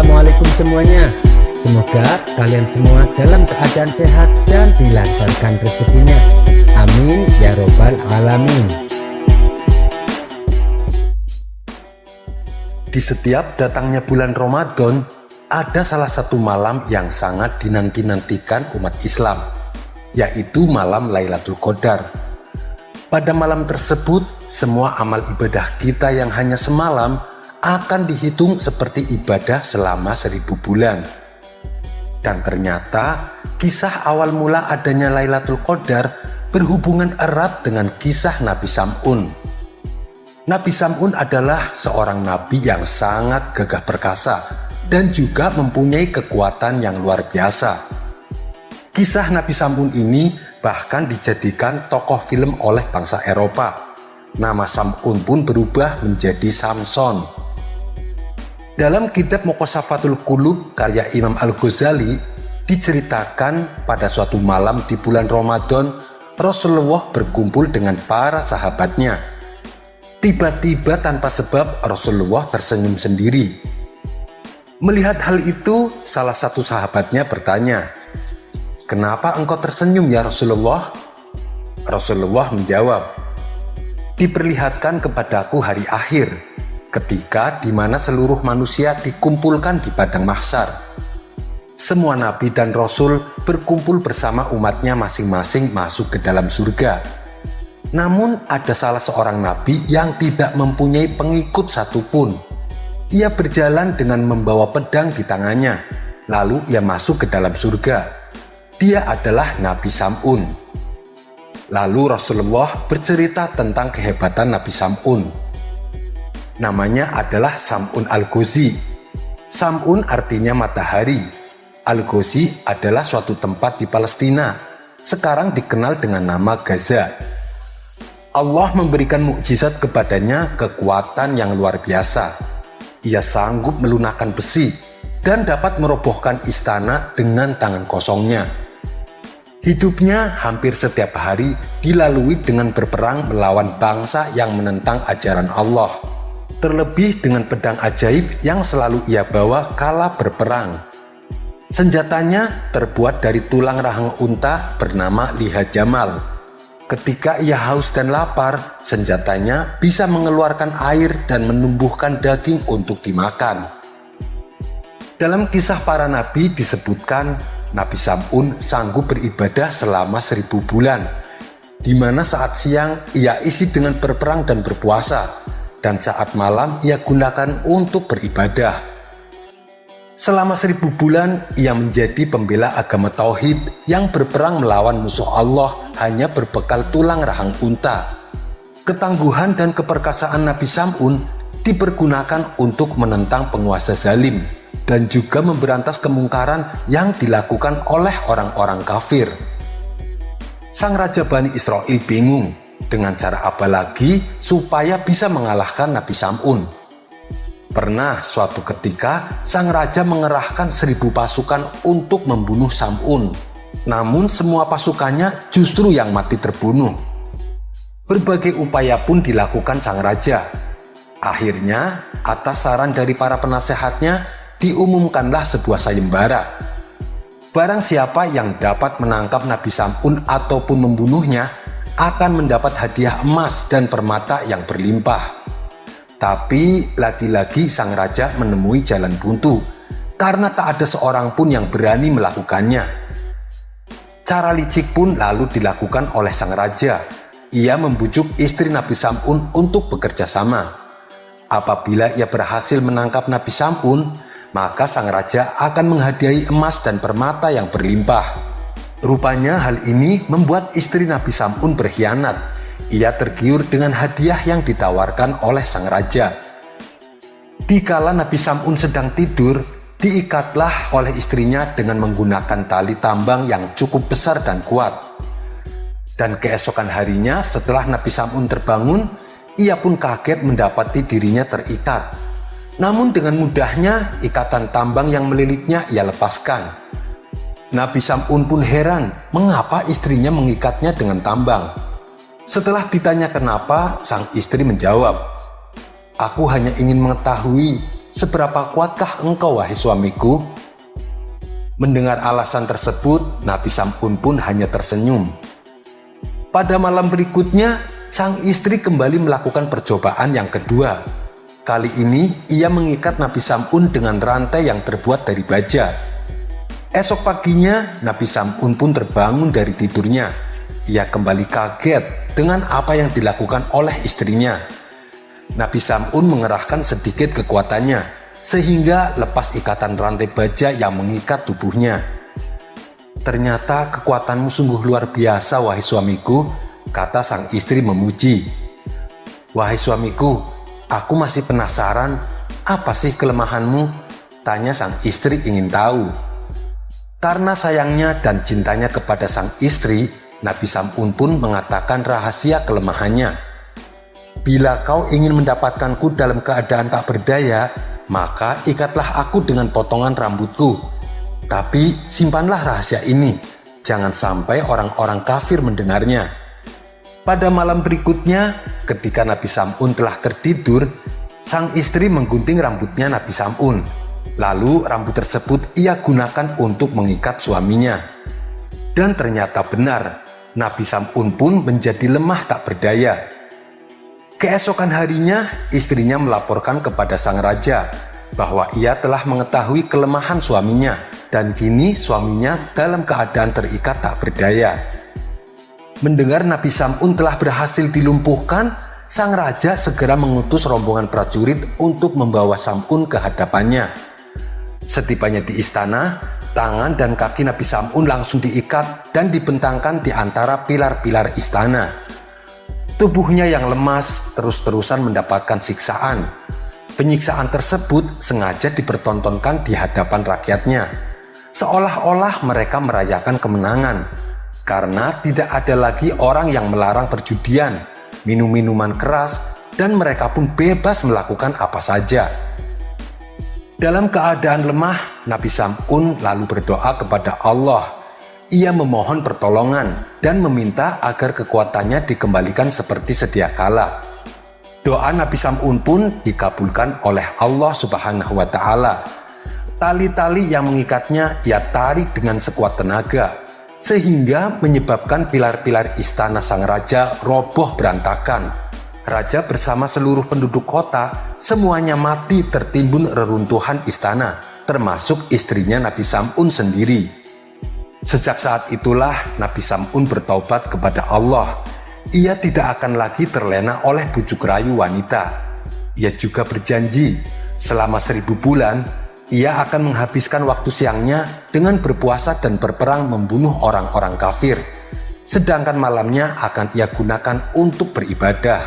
Assalamualaikum semuanya. Semoga kalian semua dalam keadaan sehat dan dilancarkan rezekinya. Amin ya robbal alamin. Di setiap datangnya bulan Ramadan, ada salah satu malam yang sangat dinanti-nantikan umat Islam, yaitu malam Lailatul Qadar. Pada malam tersebut, semua amal ibadah kita yang hanya semalam akan dihitung seperti ibadah selama 1000 bulan. Dan ternyata, kisah awal mula adanya Lailatul Qadar berhubungan erat dengan kisah Nabi Sam'un. Nabi Sam'un adalah seorang nabi yang sangat gagah perkasa dan juga mempunyai kekuatan yang luar biasa. Kisah Nabi Sam'un ini bahkan dijadikan tokoh film oleh bangsa Eropa. Nama Sam'un pun berubah menjadi Samson. Dalam kitab Muqashafatul Qulub karya Imam Al-Ghazali diceritakan pada suatu malam di bulan Ramadan, Rasulullah berkumpul dengan para sahabatnya. Tiba-tiba tanpa sebab Rasulullah tersenyum sendiri. Melihat hal itu, salah satu sahabatnya bertanya, "Kenapa engkau tersenyum ya Rasulullah?" Rasulullah menjawab, "Diperlihatkan kepadaku hari akhir, ketika di mana seluruh manusia dikumpulkan di padang mahsyar. Semua nabi dan rasul berkumpul bersama umatnya masing-masing masuk ke dalam surga. Namun ada salah seorang nabi yang tidak mempunyai pengikut satupun. Ia berjalan dengan membawa pedang di tangannya, lalu ia masuk ke dalam surga. Dia adalah Nabi Sam'un." Lalu Rasulullah bercerita tentang kehebatan Nabi Sam'un. Namanya adalah Sam'un Al-Ghazi. Sam'un artinya matahari. Al-Ghazi adalah suatu tempat di Palestina, sekarang dikenal dengan nama Gaza. Allah memberikan mukjizat kepadanya kekuatan yang luar biasa. Ia sanggup melunakkan besi dan dapat merobohkan istana dengan tangan kosongnya. Hidupnya hampir setiap hari dilalui dengan berperang melawan bangsa yang menentang ajaran Allah. Terlebih dengan pedang ajaib yang selalu ia bawa kala berperang. Senjatanya terbuat dari tulang rahang unta bernama liha jamal. Ketika ia haus dan lapar, senjatanya bisa mengeluarkan air dan menumbuhkan daging untuk dimakan. Dalam kisah para nabi disebutkan, Nabi Sam'un sanggup beribadah selama 1000 bulan, di mana saat siang ia isi dengan berperang dan berpuasa, dan saat malam ia gunakan untuk beribadah. Selama 1000 bulan ia menjadi pembela agama Tauhid yang berperang melawan musuh Allah hanya berbekal tulang rahang unta. Ketangguhan dan keperkasaan Nabi Sam'un dipergunakan untuk menentang penguasa zalim dan juga memberantas kemungkaran yang dilakukan oleh orang-orang kafir. Sang Raja Bani Israel bingung dengan cara apa lagi supaya bisa mengalahkan Nabi Sam'un. Pernah suatu ketika sang raja mengerahkan 1000 pasukan untuk membunuh Sam'un. Namun semua pasukannya justru yang mati terbunuh. Berbagai upaya pun dilakukan sang raja. Akhirnya atas saran dari para penasehatnya diumumkanlah sebuah sayembara. Barang siapa yang dapat menangkap Nabi Sam'un ataupun membunuhnya akan mendapat hadiah emas dan permata yang berlimpah. Tapi lagi-lagi sang raja menemui jalan buntu karena tak ada seorang pun yang berani melakukannya. Cara licik pun lalu dilakukan oleh sang raja. Ia membujuk istri Nabi Sam'un untuk bekerja sama. Apabila ia berhasil menangkap Nabi Sam'un, maka sang raja akan menghadiahi emas dan permata yang berlimpah. Rupanya hal ini membuat istri Nabi Sam'un berkhianat. Ia tergiur dengan hadiah yang ditawarkan oleh sang raja. Dikala Nabi Sam'un sedang tidur, diikatlah oleh istrinya dengan menggunakan tali tambang yang cukup besar dan kuat. Dan keesokan harinya setelah Nabi Sam'un terbangun, ia pun kaget mendapati dirinya terikat. Namun dengan mudahnya ikatan tambang yang melilitnya ia lepaskan. Nabi Sam'un pun heran mengapa istrinya mengikatnya dengan tambang. Setelah ditanya kenapa, sang istri menjawab, "Aku hanya ingin mengetahui seberapa kuatkah engkau wahai suamiku? Mendengar alasan tersebut, Nabi Sam'un pun hanya tersenyum. Pada malam berikutnya, sang istri kembali melakukan percobaan yang kedua. Kali ini, ia mengikat Nabi Sam'un dengan rantai yang terbuat dari baja. Esok paginya, Nabi Sam'un pun terbangun dari tidurnya. Ia kembali kaget dengan apa yang dilakukan oleh istrinya. Nabi Sam'un mengerahkan sedikit kekuatannya, sehingga lepas ikatan rantai baja yang mengikat tubuhnya. Ternyata kekuatanmu sungguh luar biasa wahai suamiku, kata sang istri memuji. Wahai suamiku, aku masih penasaran, apa sih kelemahanmu? Tanya sang istri ingin tahu. Karena sayangnya dan cintanya kepada sang istri, Nabi Sam'un pun mengatakan rahasia kelemahannya. Bila kau ingin mendapatkanku dalam keadaan tak berdaya, maka ikatlah aku dengan potongan rambutku. Tapi simpanlah rahasia ini, jangan sampai orang-orang kafir mendengarnya. Pada malam berikutnya, ketika Nabi Sam'un telah tertidur, sang istri menggunting rambutnya Nabi Sam'un. Lalu rambut tersebut ia gunakan untuk mengikat suaminya. Dan ternyata benar, Nabi Sam'un pun menjadi lemah tak berdaya. Keesokan harinya, istrinya melaporkan kepada sang raja bahwa ia telah mengetahui kelemahan suaminya, dan kini suaminya dalam keadaan terikat tak berdaya. Mendengar Nabi Sam'un telah berhasil dilumpuhkan, sang raja segera mengutus rombongan prajurit untuk membawa Sam'un ke hadapannya. Setibanya di istana, tangan dan kaki Nabi Sam'un langsung diikat dan dibentangkan di antara pilar-pilar istana. Tubuhnya yang lemas terus-terusan mendapatkan siksaan. Penyiksaan tersebut sengaja dipertontonkan di hadapan rakyatnya, seolah-olah mereka merayakan kemenangan, karena tidak ada lagi orang yang melarang perjudian, minum-minuman keras, dan mereka pun bebas melakukan apa saja. Dalam keadaan lemah, Nabi Sam'un lalu berdoa kepada Allah. Ia memohon pertolongan dan meminta agar kekuatannya dikembalikan seperti sedia kala. Doa Nabi Sam'un pun dikabulkan oleh Allah Subhanahu wa Ta'ala. Tali-tali yang mengikatnya ia tarik dengan sekuat tenaga, sehingga menyebabkan pilar-pilar istana sang raja roboh berantakan. Raja bersama seluruh penduduk kota semuanya mati tertimbun reruntuhan istana, termasuk istrinya Nabi Sam'un sendiri. Sejak saat itulah Nabi Sam'un bertaubat kepada Allah. Ia tidak akan lagi terlena oleh bujuk rayu wanita. Ia juga berjanji selama 1000 bulan ia akan menghabiskan waktu siangnya dengan berpuasa dan berperang membunuh orang-orang kafir, sedangkan malamnya akan ia gunakan untuk beribadah.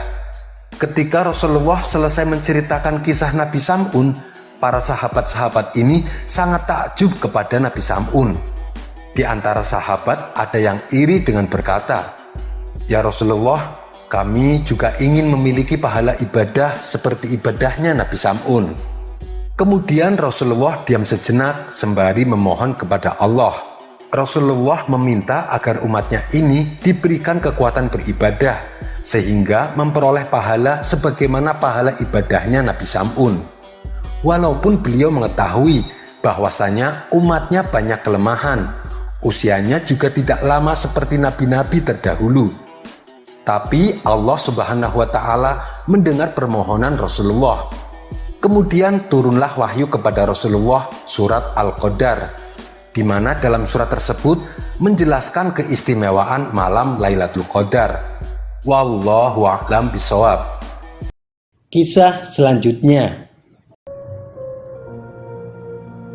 Ketika Rasulullah selesai menceritakan kisah Nabi Sam'un, para sahabat-sahabat ini sangat takjub kepada Nabi Sam'un. Di antara sahabat ada yang iri dengan berkata, "Ya Rasulullah, kami juga ingin memiliki pahala ibadah seperti ibadahnya Nabi Sam'un." Kemudian Rasulullah diam sejenak sembari memohon kepada Allah. Rasulullah meminta agar umatnya ini diberikan kekuatan beribadah, sehingga memperoleh pahala sebagaimana pahala ibadahnya Nabi Sam'un. Walaupun beliau mengetahui bahwasanya umatnya banyak kelemahan, usianya juga tidak lama seperti nabi-nabi terdahulu. Tapi Allah Subhanahu wa Ta'ala mendengar permohonan Rasulullah. Kemudian turunlah wahyu kepada Rasulullah surat Al-Qadar, di mana dalam surat tersebut menjelaskan keistimewaan malam Lailatul Qadar. Wallahu a'lam bishawab. Kisah selanjutnya.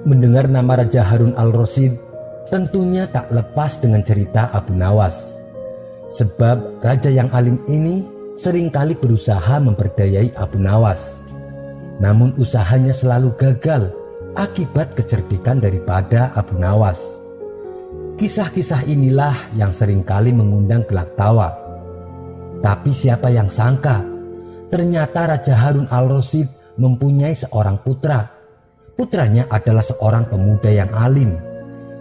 Mendengar nama Raja Harun al-Rasyid, tentunya tak lepas dengan cerita Abu Nawas. Sebab raja yang alim ini seringkali berusaha memperdayai Abu Nawas. Namun usahanya selalu gagal akibat kecerdikan daripada Abu Nawas. Kisah-kisah inilah yang seringkali mengundang gelak tawa. Tapi siapa yang sangka, ternyata Raja Harun al-Rasyid mempunyai seorang putra. Putranya adalah seorang pemuda yang alim.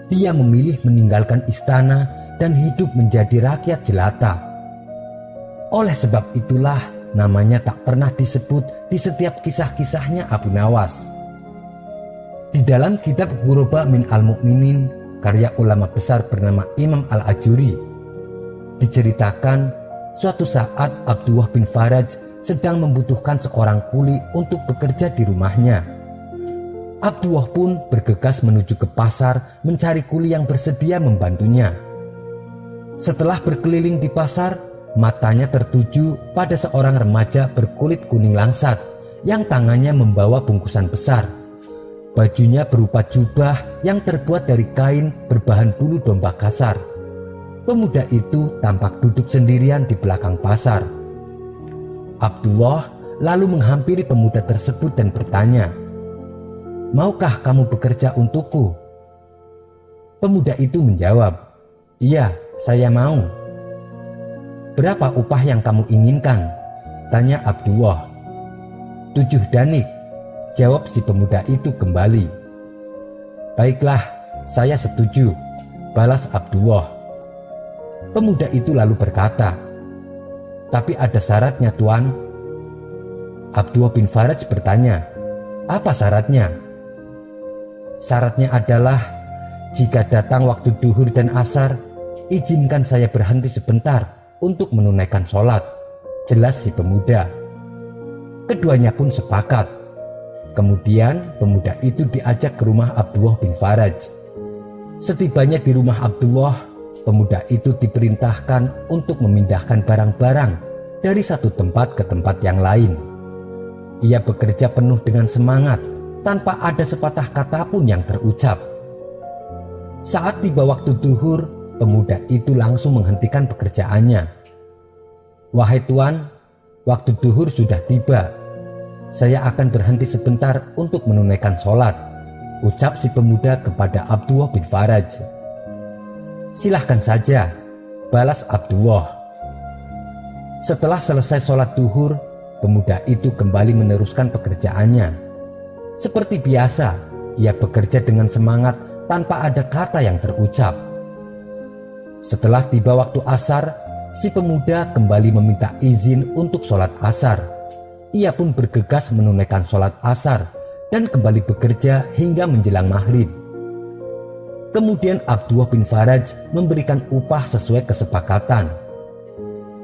Dia memilih meninggalkan istana dan hidup menjadi rakyat jelata. Oleh sebab itulah namanya tak pernah disebut di setiap kisah-kisahnya Abu Nawas. Di dalam kitab Ghuraba min al-Mu'minin karya ulama besar bernama Imam Al-Ajuri, diceritakan suatu saat Abdullah bin Faraj sedang membutuhkan seorang kuli untuk bekerja di rumahnya. Abdullah pun bergegas menuju ke pasar mencari kuli yang bersedia membantunya. Setelah berkeliling di pasar, matanya tertuju pada seorang remaja berkulit kuning langsat yang tangannya membawa bungkusan besar. Bajunya berupa jubah yang terbuat dari kain berbahan bulu domba kasar. Pemuda itu tampak duduk sendirian di belakang pasar. Abdullah lalu menghampiri pemuda tersebut dan bertanya, "Maukah kamu bekerja untukku?" Pemuda itu menjawab, "Iya, saya mau." "Berapa upah yang kamu inginkan?" tanya Abdullah. 7 danik, jawab si pemuda itu kembali. "Baiklah, saya setuju," balas Abdullah. Pemuda itu lalu berkata, "Tapi ada syaratnya, Tuan." Abdullah bin Faraj bertanya, "Apa syaratnya?" "Syaratnya adalah jika datang waktu duhur dan asar, izinkan saya berhenti sebentar untuk menunaikan sholat," jelas si pemuda. Keduanya pun sepakat. Kemudian pemuda itu diajak ke rumah Abdullah bin Faraj. Setibanya di rumah Abdullah, pemuda itu diperintahkan untuk memindahkan barang-barang dari satu tempat ke tempat yang lain. Ia bekerja penuh dengan semangat tanpa ada sepatah kata pun yang terucap. Saat tiba waktu duhur, pemuda itu langsung menghentikan pekerjaannya. "Wahai Tuan, waktu duhur sudah tiba. Saya akan berhenti sebentar untuk menunaikan sholat," ucap si pemuda kepada Abdullah bin Faraj. "Silahkan saja," balas Abdullah. Setelah selesai sholat duhur, pemuda itu kembali meneruskan pekerjaannya. Seperti biasa, ia bekerja dengan semangat tanpa ada kata yang terucap. Setelah tiba waktu asar, si pemuda kembali meminta izin untuk sholat asar. Ia pun bergegas menunaikan sholat asar dan kembali bekerja hingga menjelang maghrib. Kemudian Abdullah bin Faraj memberikan upah sesuai kesepakatan.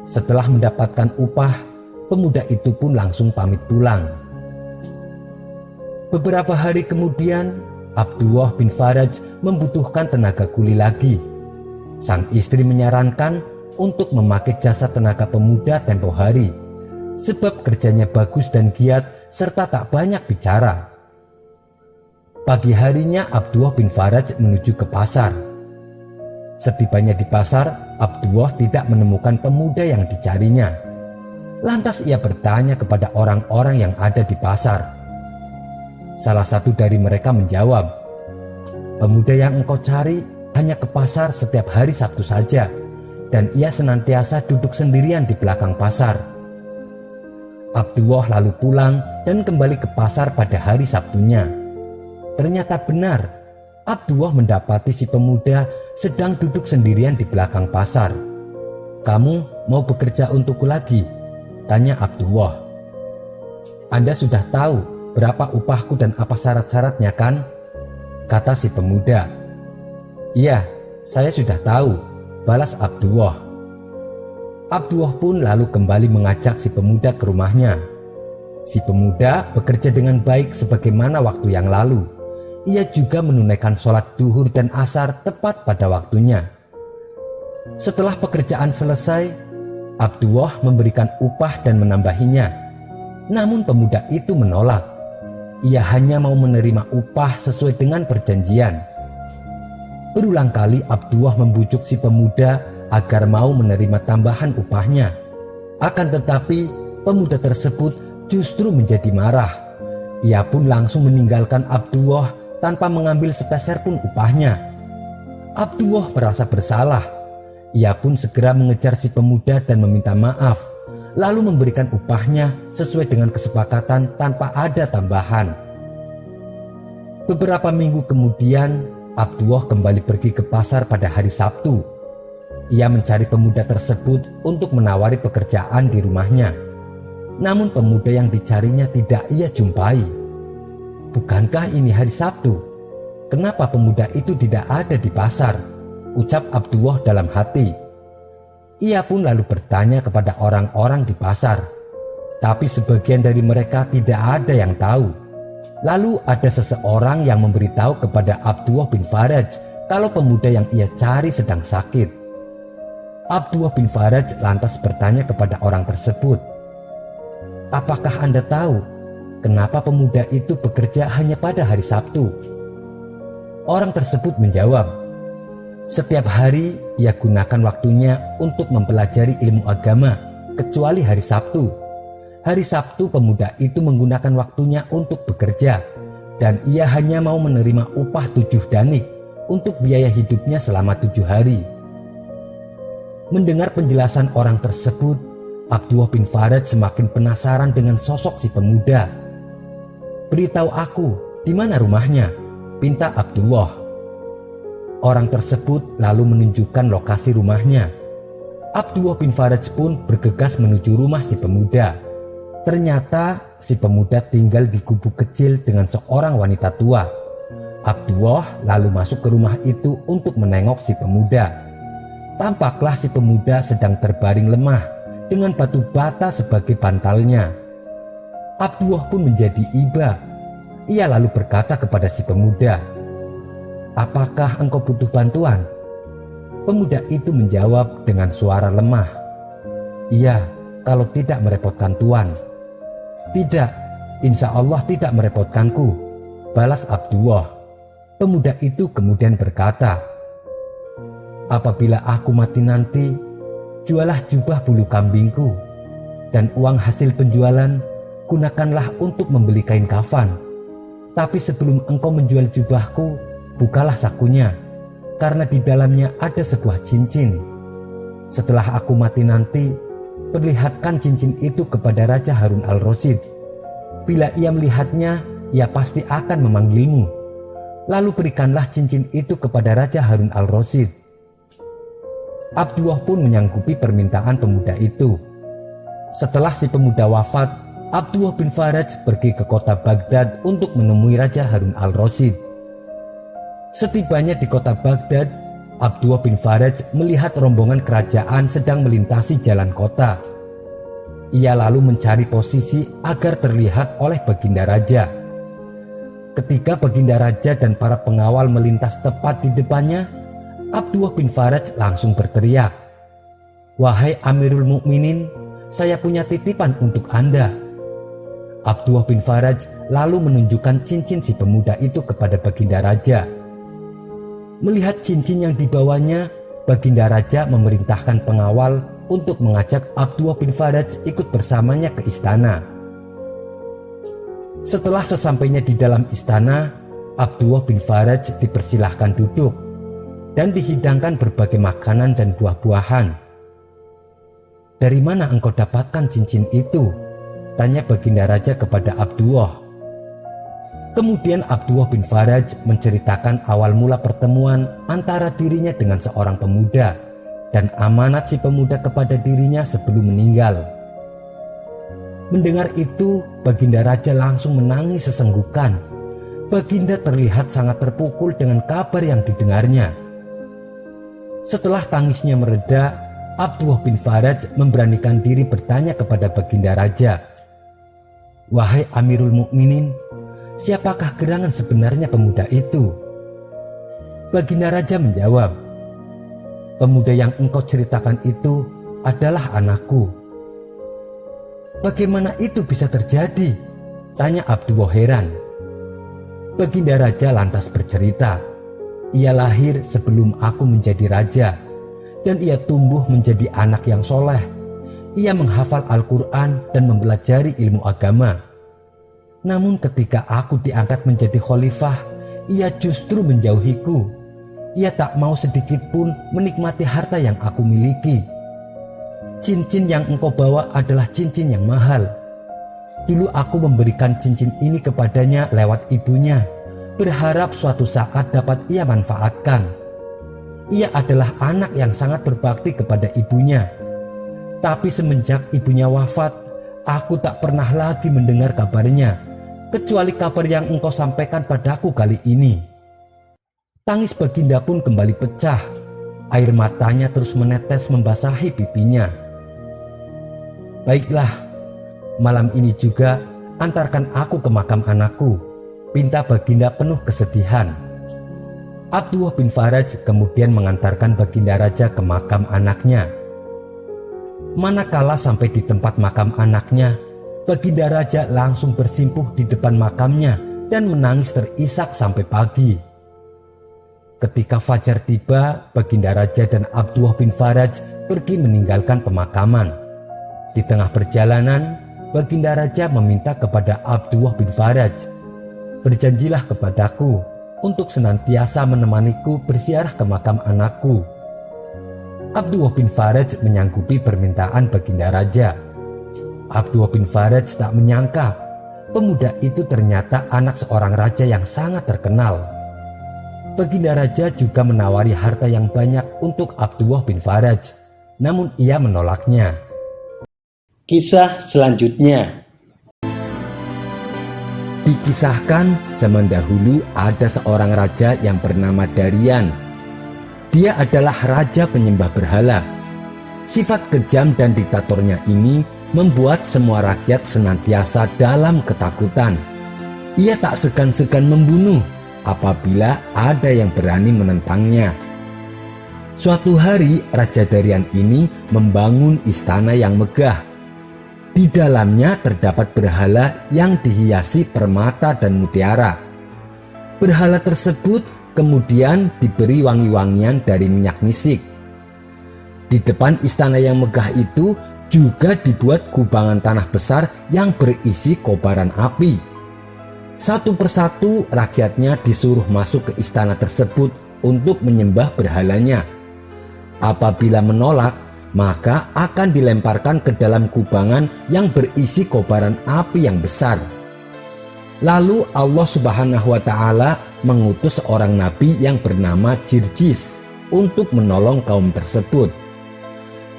Setelah mendapatkan upah, pemuda itu pun langsung pamit pulang. Beberapa hari kemudian, Abdullah bin Faraj membutuhkan tenaga kuli lagi. Sang istri menyarankan untuk memakai jasa tenaga pemuda tempo hari, sebab kerjanya bagus dan giat serta tak banyak bicara. Pagi harinya Abdullah bin Faraj menuju ke pasar. Setibanya di pasar, Abdullah tidak menemukan pemuda yang dicarinya. Lantas ia bertanya kepada orang-orang yang ada di pasar. Salah satu dari mereka menjawab, "Pemuda yang engkau cari hanya ke pasar setiap hari Sabtu saja, dan ia senantiasa duduk sendirian di belakang pasar." Abdullah lalu pulang dan kembali ke pasar pada hari Sabtunya. Ternyata benar, Abdullah mendapati si pemuda sedang duduk sendirian di belakang pasar. "Kamu mau bekerja untukku lagi?" tanya Abdullah. "Anda sudah tahu berapa upahku dan apa syarat-syaratnya kan?" kata si pemuda. "Iya, saya sudah tahu," balas Abdullah. Abdullah pun lalu kembali mengajak si pemuda ke rumahnya. Si pemuda bekerja dengan baik sebagaimana waktu yang lalu. Ia juga menunaikan sholat duhur dan asar tepat pada waktunya. Setelah pekerjaan selesai, Abdullah memberikan upah dan menambahinya. Namun pemuda itu menolak. Ia hanya mau menerima upah sesuai dengan perjanjian. Berulang kali Abdullah membujuk si pemuda agar mau menerima tambahan upahnya. Akan tetapi pemuda tersebut justru menjadi marah. Ia pun langsung meninggalkan Abdullah tanpa mengambil sepeser pun upahnya. Abdullah merasa bersalah. Ia pun segera mengejar si pemuda dan meminta maaf, lalu memberikan upahnya sesuai dengan kesepakatan tanpa ada tambahan. Beberapa minggu kemudian, Abdullah kembali pergi ke pasar pada hari Sabtu. Ia mencari pemuda tersebut untuk menawari pekerjaan di rumahnya. Namun pemuda yang dicarinya tidak ia jumpai. "Bukankah ini hari Sabtu? Kenapa pemuda itu tidak ada di pasar?" ucap Abdullah dalam hati. Ia pun lalu bertanya kepada orang-orang di pasar, tapi sebagian dari mereka tidak ada yang tahu. Lalu ada seseorang yang memberitahu kepada Abdullah bin Faraj kalau pemuda yang ia cari sedang sakit. Abdullah bin Faraj lantas bertanya kepada orang tersebut, "Apakah Anda tahu kenapa pemuda itu bekerja hanya pada hari Sabtu?" Orang tersebut menjawab, "Setiap hari ia gunakan waktunya untuk mempelajari ilmu agama, kecuali hari Sabtu. Hari Sabtu pemuda itu menggunakan waktunya untuk bekerja, dan ia hanya mau menerima upah 7 danik untuk biaya hidupnya selama 7 hari. Mendengar penjelasan orang tersebut, Abdullah bin Faraj semakin penasaran dengan sosok si pemuda. "Beritahu aku, di mana rumahnya?" pinta Abdullah. Orang tersebut lalu menunjukkan lokasi rumahnya. Abdullah bin Faraj pun bergegas menuju rumah si pemuda. Ternyata si pemuda tinggal di gubuk kecil dengan seorang wanita tua. Abdullah lalu masuk ke rumah itu untuk menengok si pemuda. Tampaklah si pemuda sedang terbaring lemah dengan batu bata sebagai bantalnya. Abdullah pun menjadi iba. Ia lalu berkata kepada si pemuda, "Apakah engkau butuh bantuan?" Pemuda itu menjawab dengan suara lemah, "Iya, kalau tidak merepotkan Tuan." "Tidak, insya Allah tidak merepotkanku," balas Abdullah. Pemuda itu kemudian berkata, "Apabila aku mati nanti, jualah jubah bulu kambingku, dan uang hasil penjualan gunakanlah untuk membeli kain kafan. Tapi sebelum engkau menjual jubahku, bukalah sakunya, karena di dalamnya ada sebuah cincin. Setelah aku mati nanti, perlihatkan cincin itu kepada Raja Harun al-Rasyid. Bila ia melihatnya, ia pasti akan memanggilmu. Lalu berikanlah cincin itu kepada Raja Harun al-Rasyid." Abdullah pun menyanggupi permintaan pemuda itu. Setelah si pemuda wafat, Abdullah bin Faraj pergi ke kota Baghdad untuk menemui Raja Harun al-Rasyid. Setibanya di kota Baghdad, Abdullah bin Faraj melihat rombongan kerajaan sedang melintasi jalan kota. Ia lalu mencari posisi agar terlihat oleh Baginda Raja. Ketika Baginda Raja dan para pengawal melintas tepat di depannya, Abdullah bin Faraj langsung berteriak, "Wahai Amirul Mukminin, saya punya titipan untuk Anda." Abdullah bin Faraj lalu menunjukkan cincin si pemuda itu kepada Baginda Raja. Melihat cincin yang dibawanya, Baginda Raja memerintahkan pengawal untuk mengajak Abdullah bin Faraj ikut bersamanya ke istana. Setelah sesampainya di dalam istana, Abdullah bin Faraj dipersilahkan duduk dan dihidangkan berbagai makanan dan buah-buahan. "Dari mana engkau dapatkan cincin itu?" tanya Baginda Raja kepada Abdullah. Kemudian Abdullah bin Faraj menceritakan awal mula pertemuan antara dirinya dengan seorang pemuda dan amanat si pemuda kepada dirinya sebelum meninggal. Mendengar itu, Baginda Raja langsung menangis sesenggukan. Baginda terlihat sangat terpukul dengan kabar yang didengarnya. Setelah tangisnya mereda, Abdullah bin Faraj memberanikan diri bertanya kepada Baginda Raja, "Wahai Amirul Mukminin, siapakah gerangan sebenarnya pemuda itu?" Baginda Raja menjawab, "Pemuda yang engkau ceritakan itu adalah anakku." "Bagaimana itu bisa terjadi?" tanya Abdullah heran. Baginda Raja lantas bercerita, "Ia lahir sebelum aku menjadi raja, dan ia tumbuh menjadi anak yang soleh. Ia menghafal Al-Quran dan mempelajari ilmu agama. Namun ketika aku diangkat menjadi khalifah, ia justru menjauhiku. Ia tak mau sedikit pun menikmati harta yang aku miliki. Cincin yang engkau bawa adalah cincin yang mahal. Dulu aku memberikan cincin ini kepadanya lewat ibunya, berharap suatu saat dapat ia manfaatkan. Ia adalah anak yang sangat berbakti kepada ibunya. Tapi semenjak ibunya wafat, aku tak pernah lagi mendengar kabarnya, kecuali kabar yang engkau sampaikan padaku kali ini." Tangis Baginda pun kembali pecah. Air matanya terus menetes membasahi pipinya. "Baiklah, malam ini juga antarkan aku ke makam anakku," pinta Baginda penuh kesedihan. Abdullah bin Faraj kemudian mengantarkan Baginda Raja ke makam anaknya. Manakala sampai di tempat makam anaknya, Baginda Raja langsung bersimpuh di depan makamnya dan menangis terisak sampai pagi. Ketika fajar tiba, Baginda Raja dan Abdullah bin Faraj pergi meninggalkan pemakaman. Di tengah perjalanan, Baginda Raja meminta kepada Abdullah bin Faraj, "Berjanjilah kepadaku untuk senantiasa menemaniku berziarah ke makam anakku." Abdullah bin Faraj menyanggupi permintaan Baginda Raja. Abdullah bin Faraj tak menyangka pemuda itu ternyata anak seorang raja yang sangat terkenal. Baginda Raja juga menawari harta yang banyak untuk Abdullah bin Faraj, namun ia menolaknya. Kisah selanjutnya. Dikisahkan zaman dahulu ada seorang raja yang bernama Darian. Dia adalah raja penyembah berhala. Sifat kejam dan diktatornya ini membuat semua rakyat senantiasa dalam ketakutan. Ia tak segan-segan membunuh apabila ada yang berani menentangnya. Suatu hari Raja Darian ini membangun istana yang megah. Di dalamnya terdapat berhala yang dihiasi permata dan mutiara. Berhala tersebut kemudian diberi wangi-wangian dari minyak misik. Di depan istana yang megah itu juga dibuat kubangan tanah besar yang berisi kobaran api. Satu persatu rakyatnya disuruh masuk ke istana tersebut untuk menyembah berhalanya. Apabila menolak, maka akan dilemparkan ke dalam kubangan yang berisi kobaran api yang besar. Lalu Allah Subhanahu wa Ta'ala mengutus seorang nabi yang bernama Jirjis untuk menolong kaum tersebut.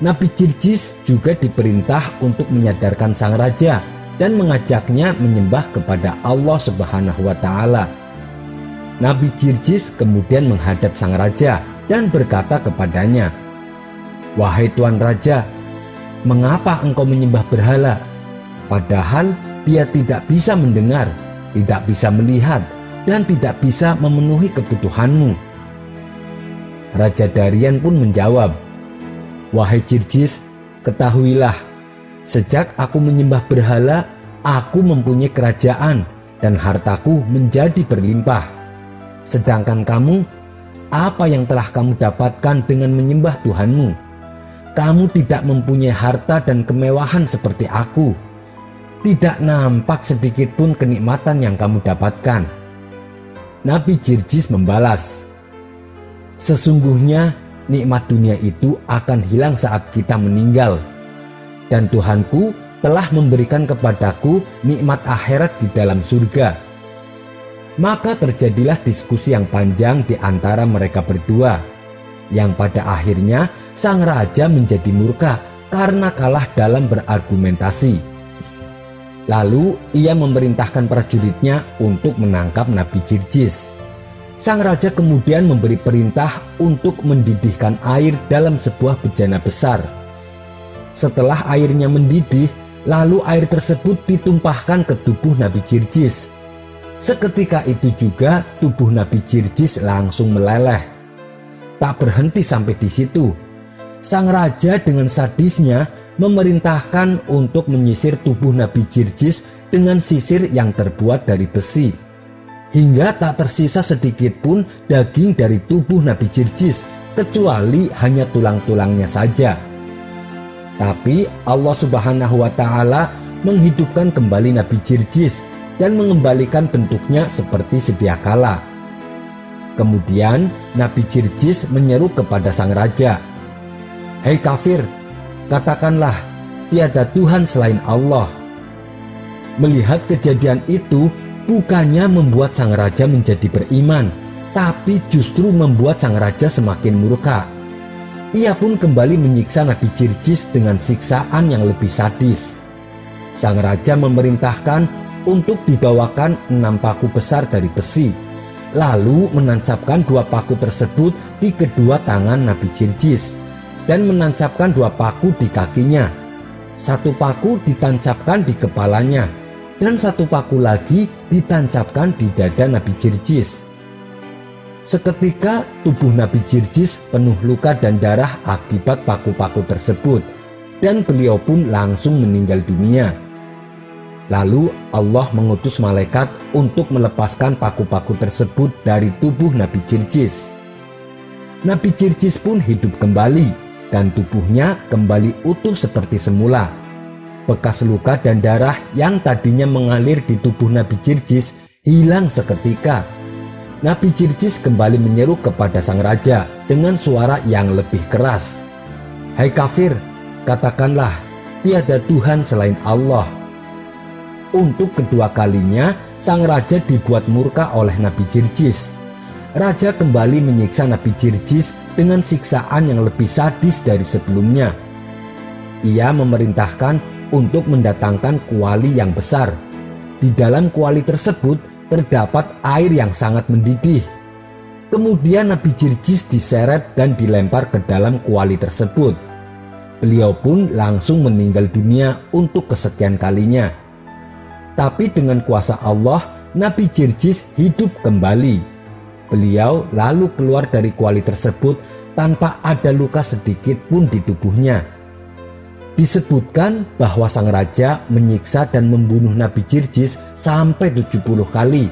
Nabi Jirjis juga diperintah untuk menyadarkan sang raja dan mengajaknya menyembah kepada Allah Subhanahu wa Ta'ala. Nabi Jirjis kemudian menghadap sang raja dan berkata kepadanya, "Wahai Tuan Raja, mengapa engkau menyembah berhala? Padahal dia tidak bisa mendengar, tidak bisa melihat, dan tidak bisa memenuhi kebutuhanmu." Raja Darian pun menjawab, "Wahai Jirjis, ketahuilah, sejak aku menyembah berhala, aku mempunyai kerajaan dan hartaku menjadi berlimpah. Sedangkan kamu, apa yang telah kamu dapatkan dengan menyembah Tuhanmu? Kamu tidak mempunyai harta dan kemewahan seperti aku. Tidak nampak sedikit pun kenikmatan yang kamu dapatkan." Nabi Jirjis membalas, "Sesungguhnya nikmat dunia itu akan hilang saat kita meninggal. Dan Tuhanku telah memberikan kepadaku nikmat akhirat di dalam surga." Maka terjadilah diskusi yang panjang di antara mereka berdua, yang pada akhirnya sang raja menjadi murka karena kalah dalam berargumentasi. Lalu ia memerintahkan prajuritnya untuk menangkap Nabi Jirjis. Sang raja kemudian memberi perintah untuk mendidihkan air dalam sebuah bejana besar. Setelah airnya mendidih, lalu air tersebut ditumpahkan ke tubuh Nabi Jirjis. Seketika itu juga tubuh Nabi Jirjis langsung meleleh. Tak berhenti sampai di situ. Sang raja dengan sadisnya memerintahkan untuk menyisir tubuh Nabi Jirjis dengan sisir yang terbuat dari besi, hingga tak tersisa sedikit pun daging dari tubuh Nabi Jirjis, kecuali hanya tulang-tulangnya saja. Tapi Allah Subhanahu wa Ta'ala menghidupkan kembali Nabi Jirjis dan mengembalikan bentuknya seperti sedia kala. Kemudian Nabi Jirjis menyeru kepada sang raja, "Hei kafir, katakanlah tiada Tuhan selain Allah." Melihat kejadian itu bukannya membuat sang raja menjadi beriman, tapi justru membuat sang raja semakin murka. Ia pun kembali menyiksa Nabi Jirjis dengan siksaan yang lebih sadis. Sang raja memerintahkan untuk dibawakan 6 paku besar dari besi, lalu menancapkan 2 paku tersebut di kedua tangan Nabi Jirjis dan menancapkan 2 paku di kakinya. 1 paku ditancapkan di kepalanya dan 1 paku lagi ditancapkan di dada Nabi Jirjis. Seketika tubuh Nabi Jirjis penuh luka dan darah akibat paku-paku tersebut, dan beliau pun langsung meninggal dunia. Lalu Allah mengutus malaikat untuk melepaskan paku-paku tersebut dari tubuh Nabi Jirjis. Nabi Jirjis pun hidup kembali dan tubuhnya kembali utuh seperti semula. Bekas luka dan darah yang tadinya mengalir di tubuh Nabi Jirjis hilang seketika. Nabi Jirjis kembali menyeru kepada sang raja dengan suara yang lebih keras. "Hai kafir, katakanlah, tiada Tuhan selain Allah." Untuk kedua kalinya, sang raja dibuat murka oleh Nabi Jirjis. Raja kembali menyiksa Nabi Jirjis dengan siksaan yang lebih sadis dari sebelumnya. Ia memerintahkan untuk mendatangkan kuali yang besar. Di dalam kuali tersebut terdapat air yang sangat mendidih. Kemudian Nabi Jirjis diseret dan dilempar ke dalam kuali tersebut. Beliau pun langsung meninggal dunia untuk kesekian kalinya. Tapi dengan kuasa Allah, Nabi Jirjis hidup kembali. Beliau lalu keluar dari kuali tersebut tanpa ada luka sedikit pun di tubuhnya. Disebutkan bahwa sang raja menyiksa dan membunuh Nabi Jirjis sampai 70 kali.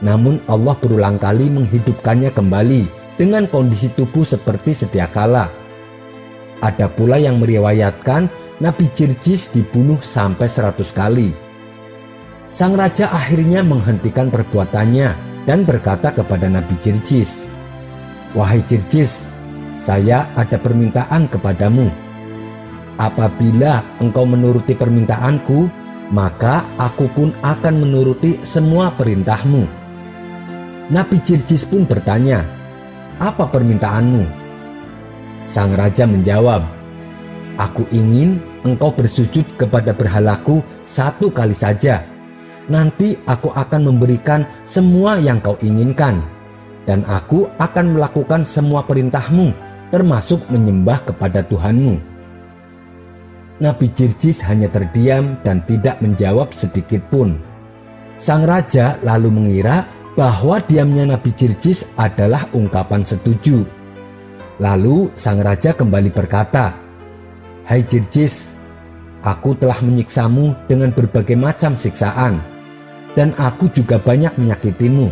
Namun Allah berulang kali menghidupkannya kembali dengan kondisi tubuh seperti sedia kala. Ada pula yang meriwayatkan Nabi Jirjis dibunuh sampai 100 kali. Sang raja akhirnya menghentikan perbuatannya dan berkata kepada Nabi Jirjis, "Wahai Jirjis, saya ada permintaan kepadamu. Apabila engkau menuruti permintaanku, maka aku pun akan menuruti semua perintahmu." Nabi Jirjis pun bertanya, "Apa permintaanmu?" Sang raja menjawab, "Aku ingin engkau bersujud kepada berhalaku 1 kali saja. Nanti aku akan memberikan semua yang kau inginkan, dan aku akan melakukan semua perintahmu, termasuk menyembah kepada Tuhanmu." Nabi Jirjis hanya terdiam dan tidak menjawab sedikit pun. Sang raja lalu mengira bahwa diamnya Nabi Jirjis adalah ungkapan setuju. Lalu sang raja kembali berkata, "Hai Jirjis, aku telah menyiksamu dengan berbagai macam siksaan, dan aku juga banyak menyakitimu.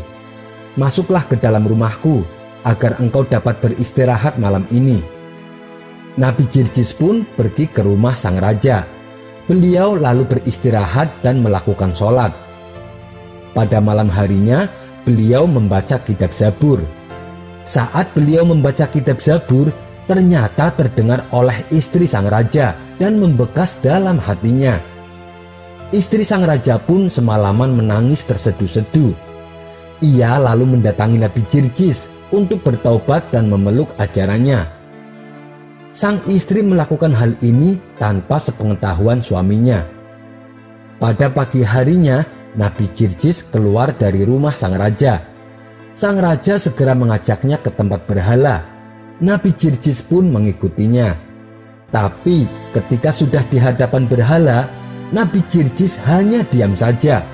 Masuklah ke dalam rumahku agar engkau dapat beristirahat malam ini." Nabi Jirjis pun pergi ke rumah sang raja. Beliau lalu beristirahat dan melakukan sholat. Pada malam harinya, beliau membaca kitab Zabur. Saat beliau membaca kitab Zabur, ternyata terdengar oleh istri sang raja dan membekas dalam hatinya. Istri sang raja pun semalaman menangis terseduh-seduh. Ia lalu mendatangi Nabi Jirjis untuk bertaubat dan memeluk ajarannya. Sang istri melakukan hal ini tanpa sepengetahuan suaminya. Pada pagi harinya, Nabi Jirjis keluar dari rumah sang raja. Sang raja segera mengajaknya ke tempat berhala. Nabi Jirjis pun mengikutinya. Tapi ketika sudah di hadapan berhala, Nabi Jirjis hanya diam saja.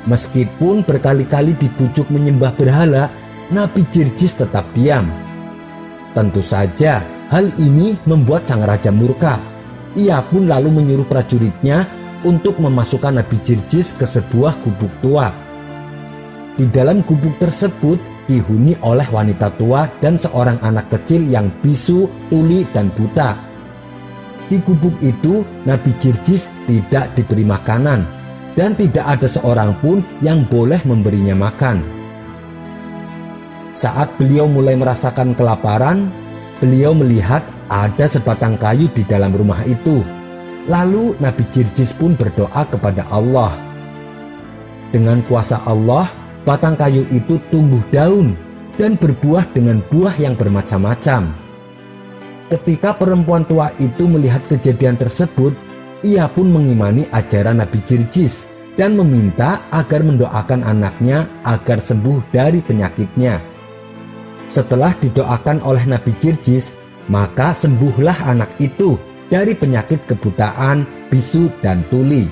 Meskipun berkali-kali dibujuk menyembah berhala, Nabi Jirjis tetap diam. Tentu saja hal ini membuat sang raja murka. Ia pun lalu menyuruh prajuritnya untuk memasukkan Nabi Jirjis ke sebuah gubuk tua. Di dalam gubuk tersebut dihuni oleh wanita tua dan seorang anak kecil yang bisu, tuli, dan buta. Di gubuk itu Nabi Jirjis tidak diberi makanan dan tidak ada seorang pun yang boleh memberinya makan. Saat beliau mulai merasakan kelaparan, beliau melihat ada sebatang kayu di dalam rumah itu. Lalu Nabi Jirjis pun berdoa kepada Allah. Dengan kuasa Allah, batang kayu itu tumbuh daun dan berbuah dengan buah yang bermacam-macam. Ketika perempuan tua itu melihat kejadian tersebut, ia pun mengimani ajaran Nabi Jirjis dan meminta agar mendoakan anaknya agar sembuh dari penyakitnya. Setelah didoakan oleh Nabi Jirjis, maka sembuhlah anak itu dari penyakit kebutaan, bisu, dan tuli.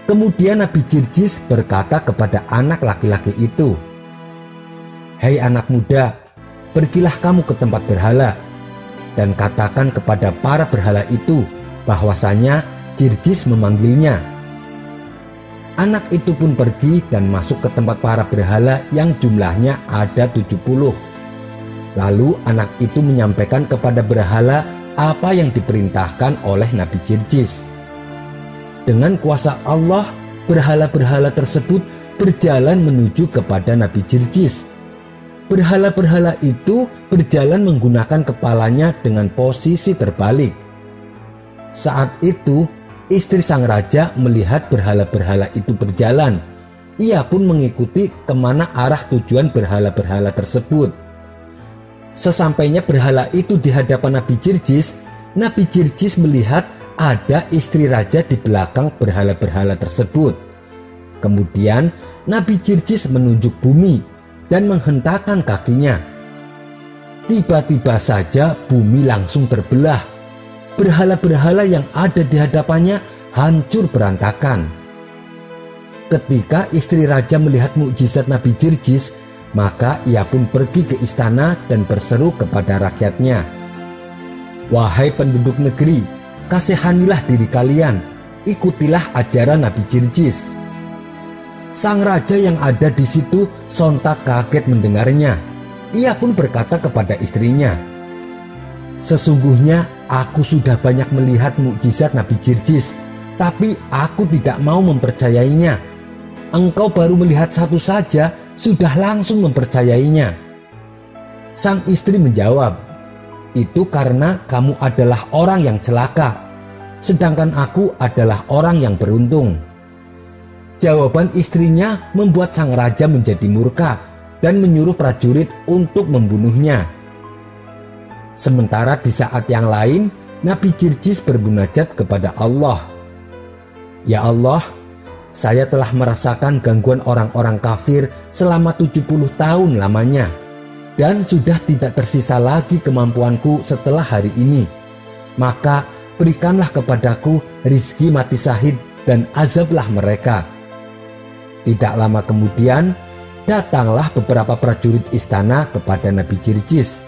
Kemudian Nabi Jirjis berkata kepada anak laki-laki itu, "Hei anak muda, pergilah kamu ke tempat berhala dan katakan kepada para berhala itu bahwasanya Jirjis memanggilnya." Anak itu pun pergi dan masuk ke tempat para berhala yang jumlahnya ada 70. Lalu anak itu menyampaikan kepada berhala apa yang diperintahkan oleh Nabi Jirjis. Dengan kuasa Allah, berhala-berhala tersebut berjalan menuju kepada Nabi Jirjis. Berhala-berhala itu berjalan menggunakan kepalanya dengan posisi terbalik. Saat itu, istri sang raja melihat berhala-berhala itu berjalan. Ia pun mengikuti kemana arah tujuan berhala-berhala tersebut. Sesampainya berhala itu di hadapan Nabi Jirjis melihat ada istri raja di belakang berhala-berhala tersebut. Kemudian Nabi Jirjis menunjuk bumi dan menghentakkan kakinya. Tiba-tiba saja bumi langsung terbelah. Berhala-berhala yang ada di hadapannya hancur berantakan. Ketika istri raja melihat mukjizat Nabi Jirjis, maka ia pun pergi ke istana dan berseru kepada rakyatnya, "Wahai penduduk negeri, kasihanilah diri kalian, ikutilah ajaran Nabi Jirjis." Sang raja yang ada di situ sontak kaget mendengarnya. Ia pun berkata kepada istrinya, "Sesungguhnya aku sudah banyak melihat mukjizat Nabi Jirjis, tapi aku tidak mau mempercayainya. Engkau baru melihat satu saja, sudah langsung mempercayainya." Sang istri menjawab, "Itu karena kamu adalah orang yang celaka, sedangkan aku adalah orang yang beruntung." Jawaban istrinya membuat sang raja menjadi murka dan menyuruh prajurit untuk membunuhnya. Sementara di saat yang lain, Nabi Jirjis bermunajat kepada Allah, "Ya Allah, saya telah merasakan gangguan orang-orang kafir selama 70 tahun lamanya, dan sudah tidak tersisa lagi kemampuanku setelah hari ini. Maka berikanlah kepadaku rizki mati syahid dan azablah mereka." Tidak lama kemudian, datanglah beberapa prajurit istana kepada Nabi Jirjis.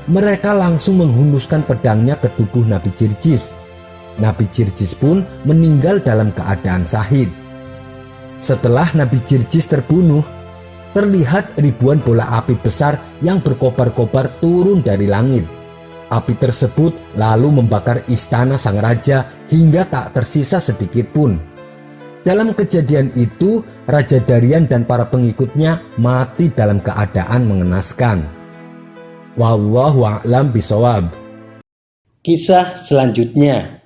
Mereka langsung menghunuskan pedangnya ke tubuh Nabi Jirjis. Nabi Jirjis pun meninggal dalam keadaan syahid. Setelah Nabi Jirjis terbunuh, terlihat ribuan bola api besar yang berkobar-kobar turun dari langit. Api tersebut lalu membakar istana sang raja hingga tak tersisa sedikit pun. Dalam kejadian itu, Raja Darian dan para pengikutnya mati dalam keadaan mengenaskan. Wallahu a'lam bishawab. Kisah selanjutnya.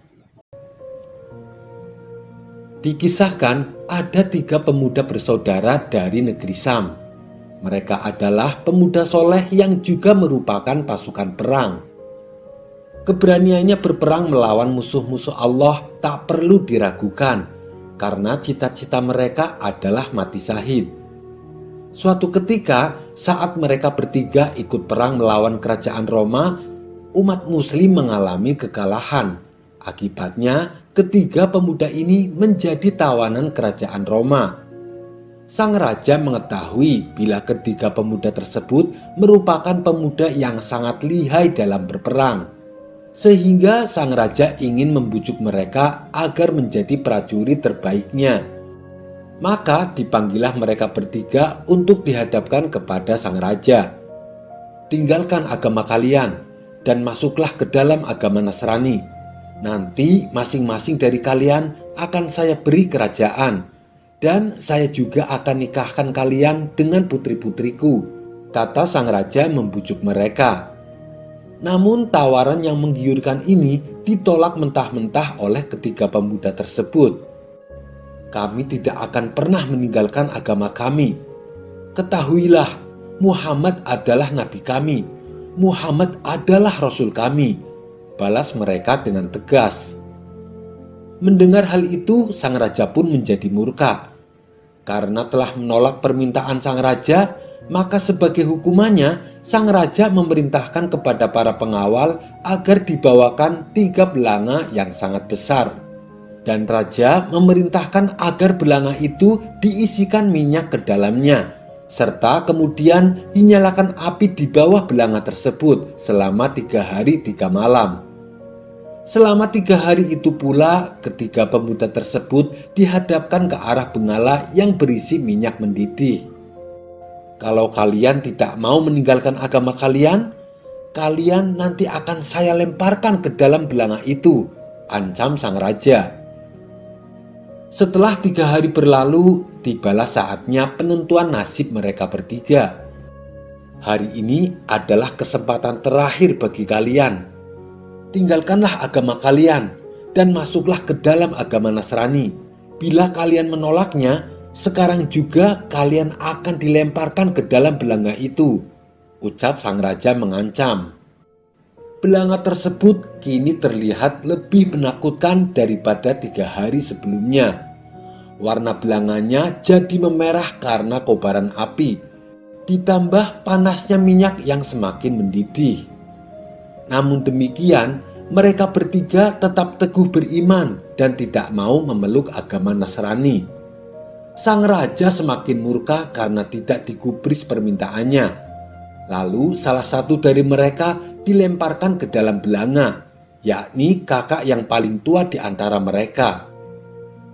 Dikisahkan ada 3 pemuda bersaudara dari negeri Sam. Mereka adalah pemuda soleh yang juga merupakan pasukan perang. Keberaniannya berperang melawan musuh-musuh Allah tak perlu diragukan, karena cita-cita mereka adalah mati syahid. Suatu ketika, saat mereka bertiga ikut perang melawan kerajaan Roma, umat muslim mengalami kekalahan. Akibatnya, ketiga pemuda ini menjadi tawanan kerajaan Roma. Sang raja mengetahui bila ketiga pemuda tersebut merupakan pemuda yang sangat lihai dalam berperang, sehingga sang raja ingin membujuk mereka agar menjadi prajurit terbaiknya. Maka dipanggillah mereka bertiga untuk dihadapkan kepada sang raja. "Tinggalkan agama kalian dan masuklah ke dalam agama Nasrani. Nanti masing-masing dari kalian akan saya beri kerajaan, dan saya juga akan nikahkan kalian dengan putri-putriku," kata sang raja membujuk mereka. Namun tawaran yang menggiurkan ini ditolak mentah-mentah oleh ketiga pemuda tersebut. "Kami tidak akan pernah meninggalkan agama kami. Ketahuilah, Muhammad adalah nabi kami. Muhammad adalah rasul kami," balas mereka dengan tegas. Mendengar hal itu, sang raja pun menjadi murka. Karena telah menolak permintaan sang raja, maka sebagai hukumannya, sang raja memerintahkan kepada para pengawal agar dibawakan 3 belanga yang sangat besar. Dan raja memerintahkan agar belanga itu diisikan minyak ke dalamnya, serta kemudian dinyalakan api di bawah belanga tersebut selama 3 hari 3 malam. Selama 3 hari itu pula, ketiga pemuda tersebut dihadapkan ke arah bengala yang berisi minyak mendidih. Kalau kalian tidak mau meninggalkan agama kalian, kalian nanti akan saya lemparkan ke dalam belanga itu, ancam sang raja. Setelah 3 hari berlalu, tibalah saatnya penentuan nasib mereka bertiga. Hari ini adalah kesempatan terakhir bagi kalian. Tinggalkanlah agama kalian dan masuklah ke dalam agama Nasrani. Bila kalian menolaknya, sekarang juga kalian akan dilemparkan ke dalam belanga itu, ucap sang raja mengancam. Belanga tersebut kini terlihat lebih menakutkan daripada 3 hari sebelumnya. Warna belanganya jadi memerah karena kobaran api, ditambah panasnya minyak yang semakin mendidih. Namun demikian, mereka bertiga tetap teguh beriman dan tidak mau memeluk agama Nasrani. Sang raja semakin murka karena tidak digubris permintaannya. Lalu salah satu dari mereka dilemparkan ke dalam belanga, yakni kakak yang paling tua di antara mereka.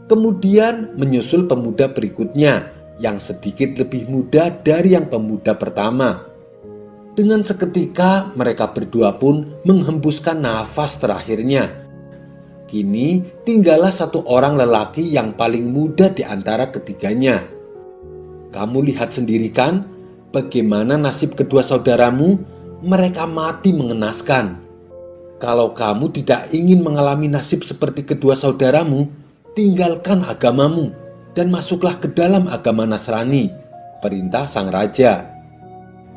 Kemudian menyusul pemuda berikutnya yang sedikit lebih muda dari yang pemuda pertama. Dengan seketika mereka berdua pun menghembuskan nafas terakhirnya. Kini tinggallah satu orang lelaki yang paling muda di antara ketiganya. Kamu lihat sendiri kan bagaimana nasib kedua saudaramu? Mereka mati mengenaskan. Kalau kamu tidak ingin mengalami nasib seperti kedua saudaramu, tinggalkan agamamu dan masuklah ke dalam agama Nasrani, perintah sang raja.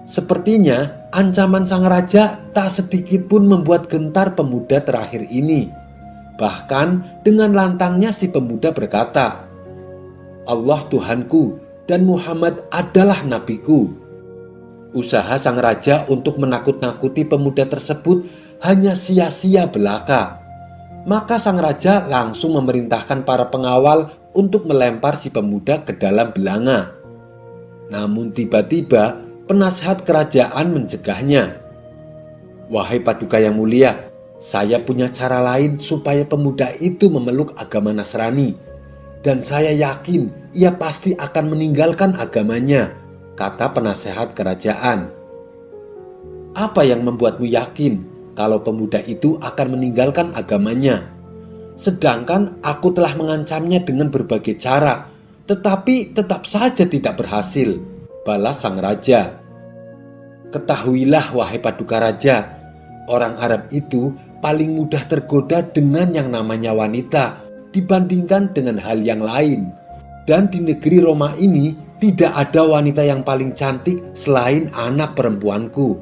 Sepertinya ancaman sang raja tak sedikit pun membuat gentar pemuda terakhir ini. Bahkan dengan lantangnya si pemuda berkata, Allah Tuhanku dan Muhammad adalah nabiku. Usaha sang raja untuk menakut-nakuti pemuda tersebut hanya sia-sia belaka. Maka sang raja langsung memerintahkan para pengawal untuk melempar si pemuda ke dalam belanga. Namun tiba-tiba penasehat kerajaan mencegahnya. Wahai paduka yang mulia, saya punya cara lain supaya pemuda itu memeluk agama Nasrani. Dan saya yakin ia pasti akan meninggalkan agamanya, kata penasehat kerajaan. Apa yang membuatmu yakin kalau pemuda itu akan meninggalkan agamanya? Sedangkan aku telah mengancamnya dengan berbagai cara, tetapi tetap saja tidak berhasil, balas sang raja. Ketahuilah wahai paduka raja, orang Arab itu paling mudah tergoda dengan yang namanya wanita dibandingkan dengan hal yang lain. Dan di negeri Roma ini tidak ada wanita yang paling cantik selain anak perempuanku.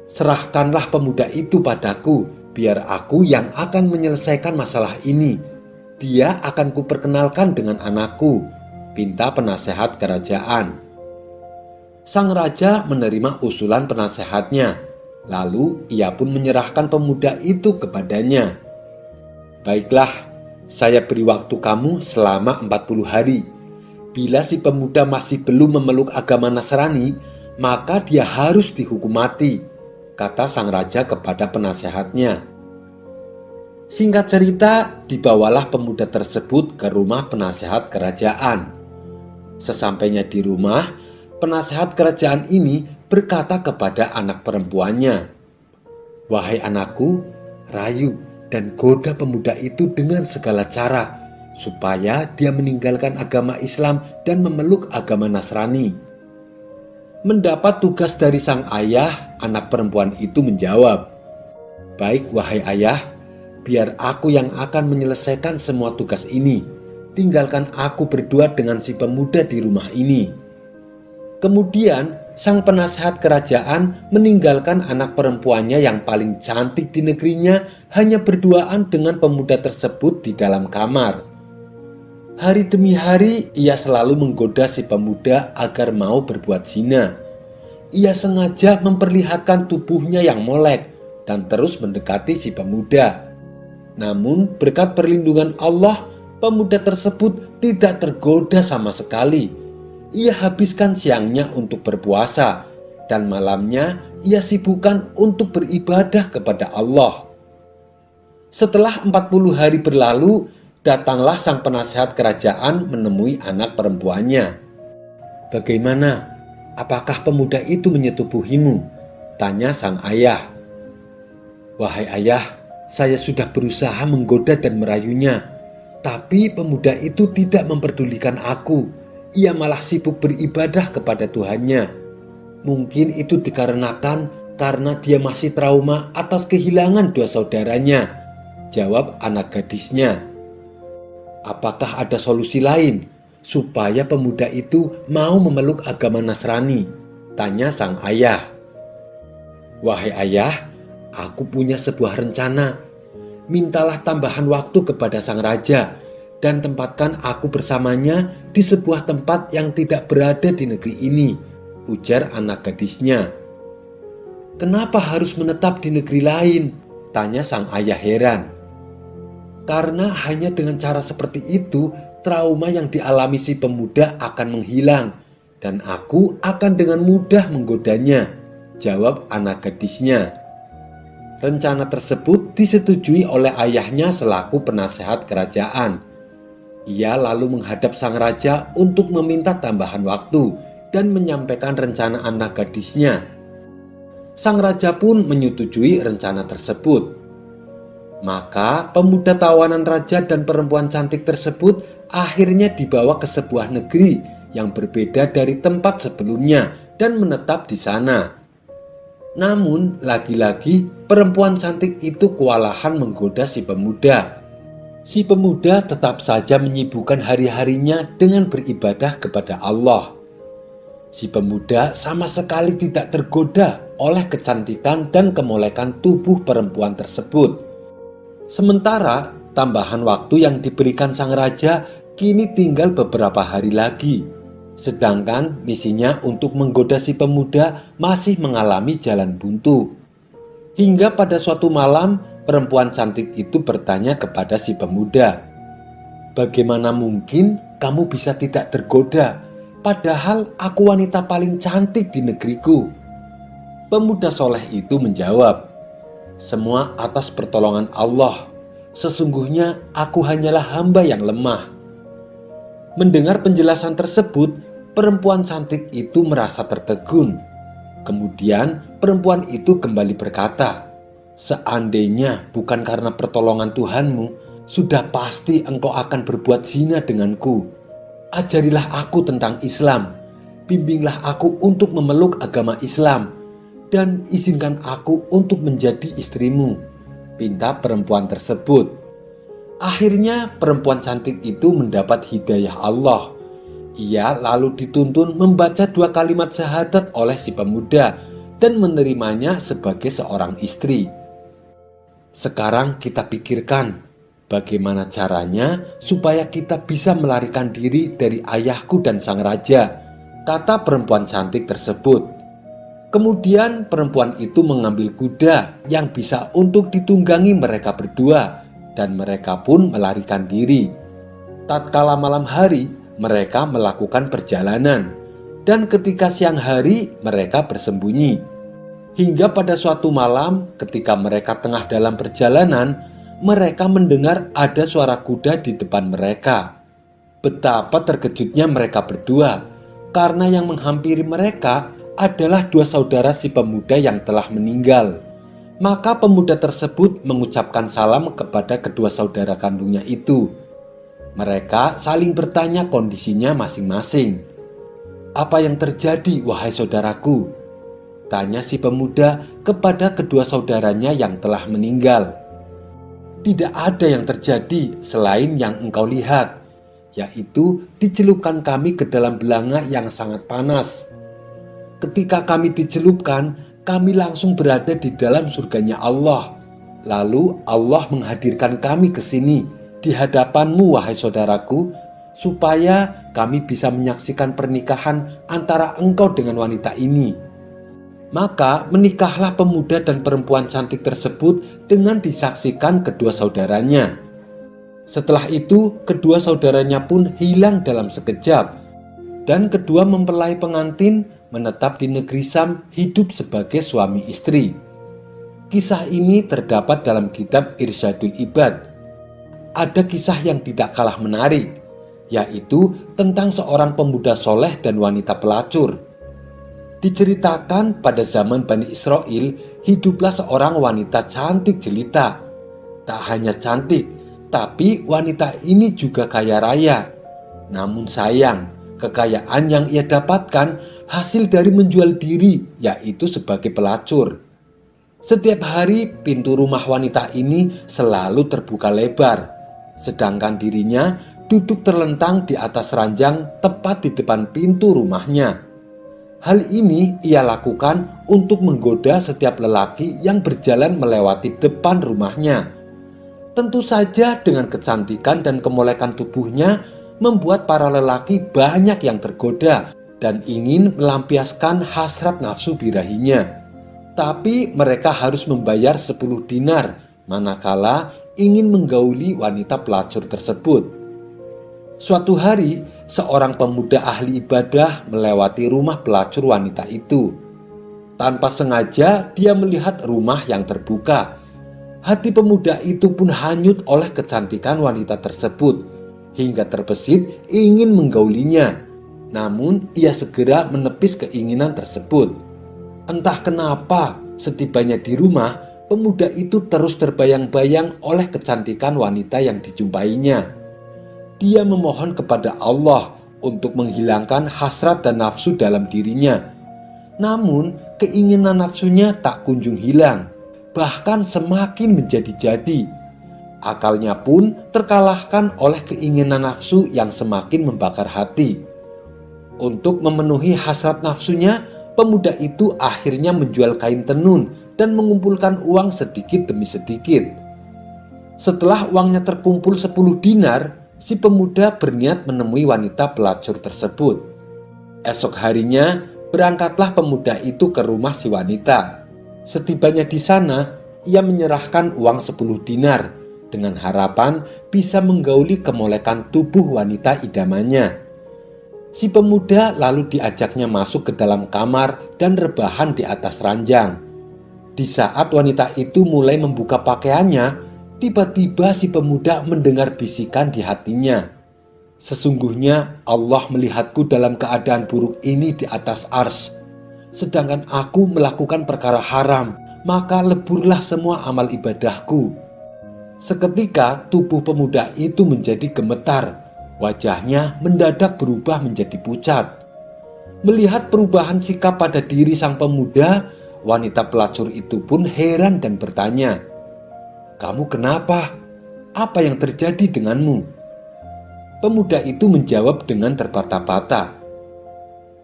Serahkanlah pemuda itu padaku, biar aku yang akan menyelesaikan masalah ini. Dia akan kuperkenalkan dengan anakku, pinta penasehat kerajaan. Sang raja menerima usulan penasehatnya, lalu ia pun menyerahkan pemuda itu kepadanya. Baiklah, saya beri waktu kamu selama 40 hari. Bila si pemuda masih belum memeluk agama Nasrani, maka dia harus dihukum mati, kata sang raja kepada penasehatnya. Singkat cerita, dibawalah pemuda tersebut ke rumah penasehat kerajaan. Sesampainya di rumah, penasehat kerajaan ini berkata kepada anak perempuannya, Wahai anakku, rayu dan goda pemuda itu dengan segala cara, supaya dia meninggalkan agama Islam dan memeluk agama Nasrani. Mendapat tugas dari sang ayah, anak perempuan itu menjawab, Baik wahai ayah, biar aku yang akan menyelesaikan semua tugas ini. Tinggalkan aku berdua dengan si pemuda di rumah ini. Kemudian sang penasehat kerajaan meninggalkan anak perempuannya yang paling cantik di negerinya hanya berduaan dengan pemuda tersebut di dalam kamar. Hari demi hari ia selalu menggoda si pemuda agar mau berbuat zina. Ia sengaja memperlihatkan tubuhnya yang molek dan terus mendekati si pemuda. Namun berkat perlindungan Allah, pemuda tersebut tidak tergoda sama sekali. Ia habiskan siangnya untuk berpuasa dan malamnya ia sibukkan untuk beribadah kepada Allah. Setelah 40 hari berlalu, datanglah sang penasehat kerajaan menemui anak perempuannya. "Bagaimana? Apakah pemuda itu menyetubuhimu?" tanya sang ayah. "Wahai ayah, saya sudah berusaha menggoda dan merayunya, tapi pemuda itu tidak memperdulikan aku. Ia malah sibuk beribadah kepada Tuhannya. Mungkin itu dikarenakan karena dia masih trauma atas kehilangan dua saudaranya," jawab anak gadisnya. "Apakah ada solusi lain supaya pemuda itu mau memeluk agama Nasrani?" tanya sang ayah. "Wahai ayah, aku punya sebuah rencana. Mintalah tambahan waktu kepada sang raja dan tempatkan aku bersamanya di sebuah tempat yang tidak berada di negeri ini," ujar anak gadisnya. "Kenapa harus menetap di negeri lain?" tanya sang ayah heran. "Karena hanya dengan cara seperti itu, trauma yang dialami si pemuda akan menghilang dan aku akan dengan mudah menggodanya," jawab anak gadisnya. Rencana tersebut disetujui oleh ayahnya selaku penasehat kerajaan. Ia lalu menghadap sang raja untuk meminta tambahan waktu dan menyampaikan rencana anak gadisnya. Sang raja pun menyetujui rencana tersebut. Maka pemuda tawanan raja dan perempuan cantik tersebut akhirnya dibawa ke sebuah negeri yang berbeda dari tempat sebelumnya dan menetap di sana. Namun lagi-lagi perempuan cantik itu kewalahan menggoda si pemuda. Si pemuda tetap saja menyibukkan hari-harinya dengan beribadah kepada Allah. Si pemuda sama sekali tidak tergoda oleh kecantikan dan kemolekan tubuh perempuan tersebut. Sementara tambahan waktu yang diberikan sang raja kini tinggal beberapa hari lagi. Sedangkan misinya untuk menggoda si pemuda masih mengalami jalan buntu. Hingga pada suatu malam, perempuan cantik itu bertanya kepada si pemuda, "Bagaimana mungkin kamu bisa tidak tergoda? Padahal aku wanita paling cantik di negeriku." Pemuda soleh itu menjawab, "Semua atas pertolongan Allah. Sesungguhnya aku hanyalah hamba yang lemah." Mendengar penjelasan tersebut, perempuan cantik itu merasa tertegun. Kemudian perempuan itu kembali berkata, "Seandainya bukan karena pertolongan Tuhanmu, sudah pasti engkau akan berbuat zina denganku. Ajarilah aku tentang Islam, bimbinglah aku untuk memeluk agama Islam, dan izinkan aku untuk menjadi istrimu," pinta perempuan tersebut. Akhirnya perempuan cantik itu mendapat hidayah Allah. Ia lalu dituntun membaca 2 kalimat syahadat oleh si pemuda dan menerimanya sebagai seorang istri. Sekarang kita pikirkan bagaimana caranya supaya kita bisa melarikan diri dari ayahku dan sang raja, kata perempuan cantik tersebut. Kemudian perempuan itu mengambil kuda yang bisa untuk ditunggangi mereka berdua dan mereka pun melarikan diri. Tatkala malam hari, mereka melakukan perjalanan, dan ketika siang hari mereka bersembunyi. Hingga pada suatu malam ketika mereka tengah dalam perjalanan, mereka mendengar ada suara kuda di depan mereka. Betapa terkejutnya mereka berdua, karena yang menghampiri mereka adalah 2 saudara si pemuda yang telah meninggal. Maka pemuda tersebut mengucapkan salam kepada kedua saudara kandungnya itu. Mereka saling bertanya kondisinya masing-masing. "Apa yang terjadi, wahai saudaraku?" tanya si pemuda kepada kedua saudaranya yang telah meninggal. "Tidak ada yang terjadi selain yang engkau lihat, yaitu dicelupkan kami ke dalam belanga yang sangat panas." Ketika kami dicelupkan, kami langsung berada di dalam surganya Allah. Lalu Allah menghadirkan kami ke sini di hadapanmu, wahai saudaraku, supaya kami bisa menyaksikan pernikahan antara engkau dengan wanita ini. Maka menikahlah pemuda dan perempuan cantik tersebut dengan disaksikan kedua saudaranya. Setelah itu, kedua saudaranya pun hilang dalam sekejap, dan kedua mempelai pengantin menetap di negeri Sam hidup sebagai suami istri. Kisah ini terdapat dalam kitab Irsyadul Ibad. Ada kisah yang tidak kalah menarik, yaitu tentang seorang pemuda soleh dan wanita pelacur. Diceritakan pada zaman Bani Israel, hiduplah seorang wanita cantik jelita. Tak hanya cantik, tapi wanita ini juga kaya raya. Namun sayang, kekayaan yang ia dapatkan hasil dari menjual diri, yaitu sebagai pelacur. Setiap hari pintu rumah wanita ini selalu terbuka lebar, sedangkan dirinya duduk terlentang di atas ranjang tepat di depan pintu rumahnya. Hal ini ia lakukan untuk menggoda setiap lelaki yang berjalan melewati depan rumahnya. Tentu saja dengan kecantikan dan kemolekan tubuhnya membuat para lelaki banyak yang tergoda dan ingin melampiaskan hasrat nafsu birahinya. Tapi mereka harus membayar 10 dinar manakala ingin menggauli wanita pelacur tersebut. Suatu hari, seorang pemuda ahli ibadah melewati rumah pelacur wanita itu. Tanpa sengaja, dia melihat rumah yang terbuka. Hati pemuda itu pun hanyut oleh kecantikan wanita tersebut, hingga terbesit ingin menggaulinya. Namun, ia segera menepis keinginan tersebut. Entah kenapa, setibanya di rumah, pemuda itu terus terbayang-bayang oleh kecantikan wanita yang dijumpainya. Dia memohon kepada Allah untuk menghilangkan hasrat dan nafsu dalam dirinya. Namun, keinginan nafsunya tak kunjung hilang, bahkan semakin menjadi-jadi. Akalnya pun terkalahkan oleh keinginan nafsu yang semakin membakar hati. Untuk memenuhi hasrat nafsunya, pemuda itu akhirnya menjual kain tenun dan mengumpulkan uang sedikit demi sedikit. Setelah uangnya terkumpul 10 dinar, si pemuda berniat menemui wanita pelacur tersebut. Esok harinya, berangkatlah pemuda itu ke rumah si wanita. Setibanya di sana, ia menyerahkan uang 10 dinar dengan harapan bisa menggauli kemolekan tubuh wanita idamannya. Si pemuda lalu diajaknya masuk ke dalam kamar dan rebahan di atas ranjang. Di saat wanita itu mulai membuka pakaiannya, tiba-tiba si pemuda mendengar bisikan di hatinya. Sesungguhnya Allah melihatku dalam keadaan buruk ini di atas ars. Sedangkan aku melakukan perkara haram, maka leburlah semua amal ibadahku. Seketika tubuh pemuda itu menjadi gemetar. Wajahnya mendadak berubah menjadi pucat. Melihat perubahan sikap pada diri sang pemuda, wanita pelacur itu pun heran dan bertanya, "Kamu kenapa? Apa yang terjadi denganmu?" Pemuda itu menjawab dengan terbata-bata,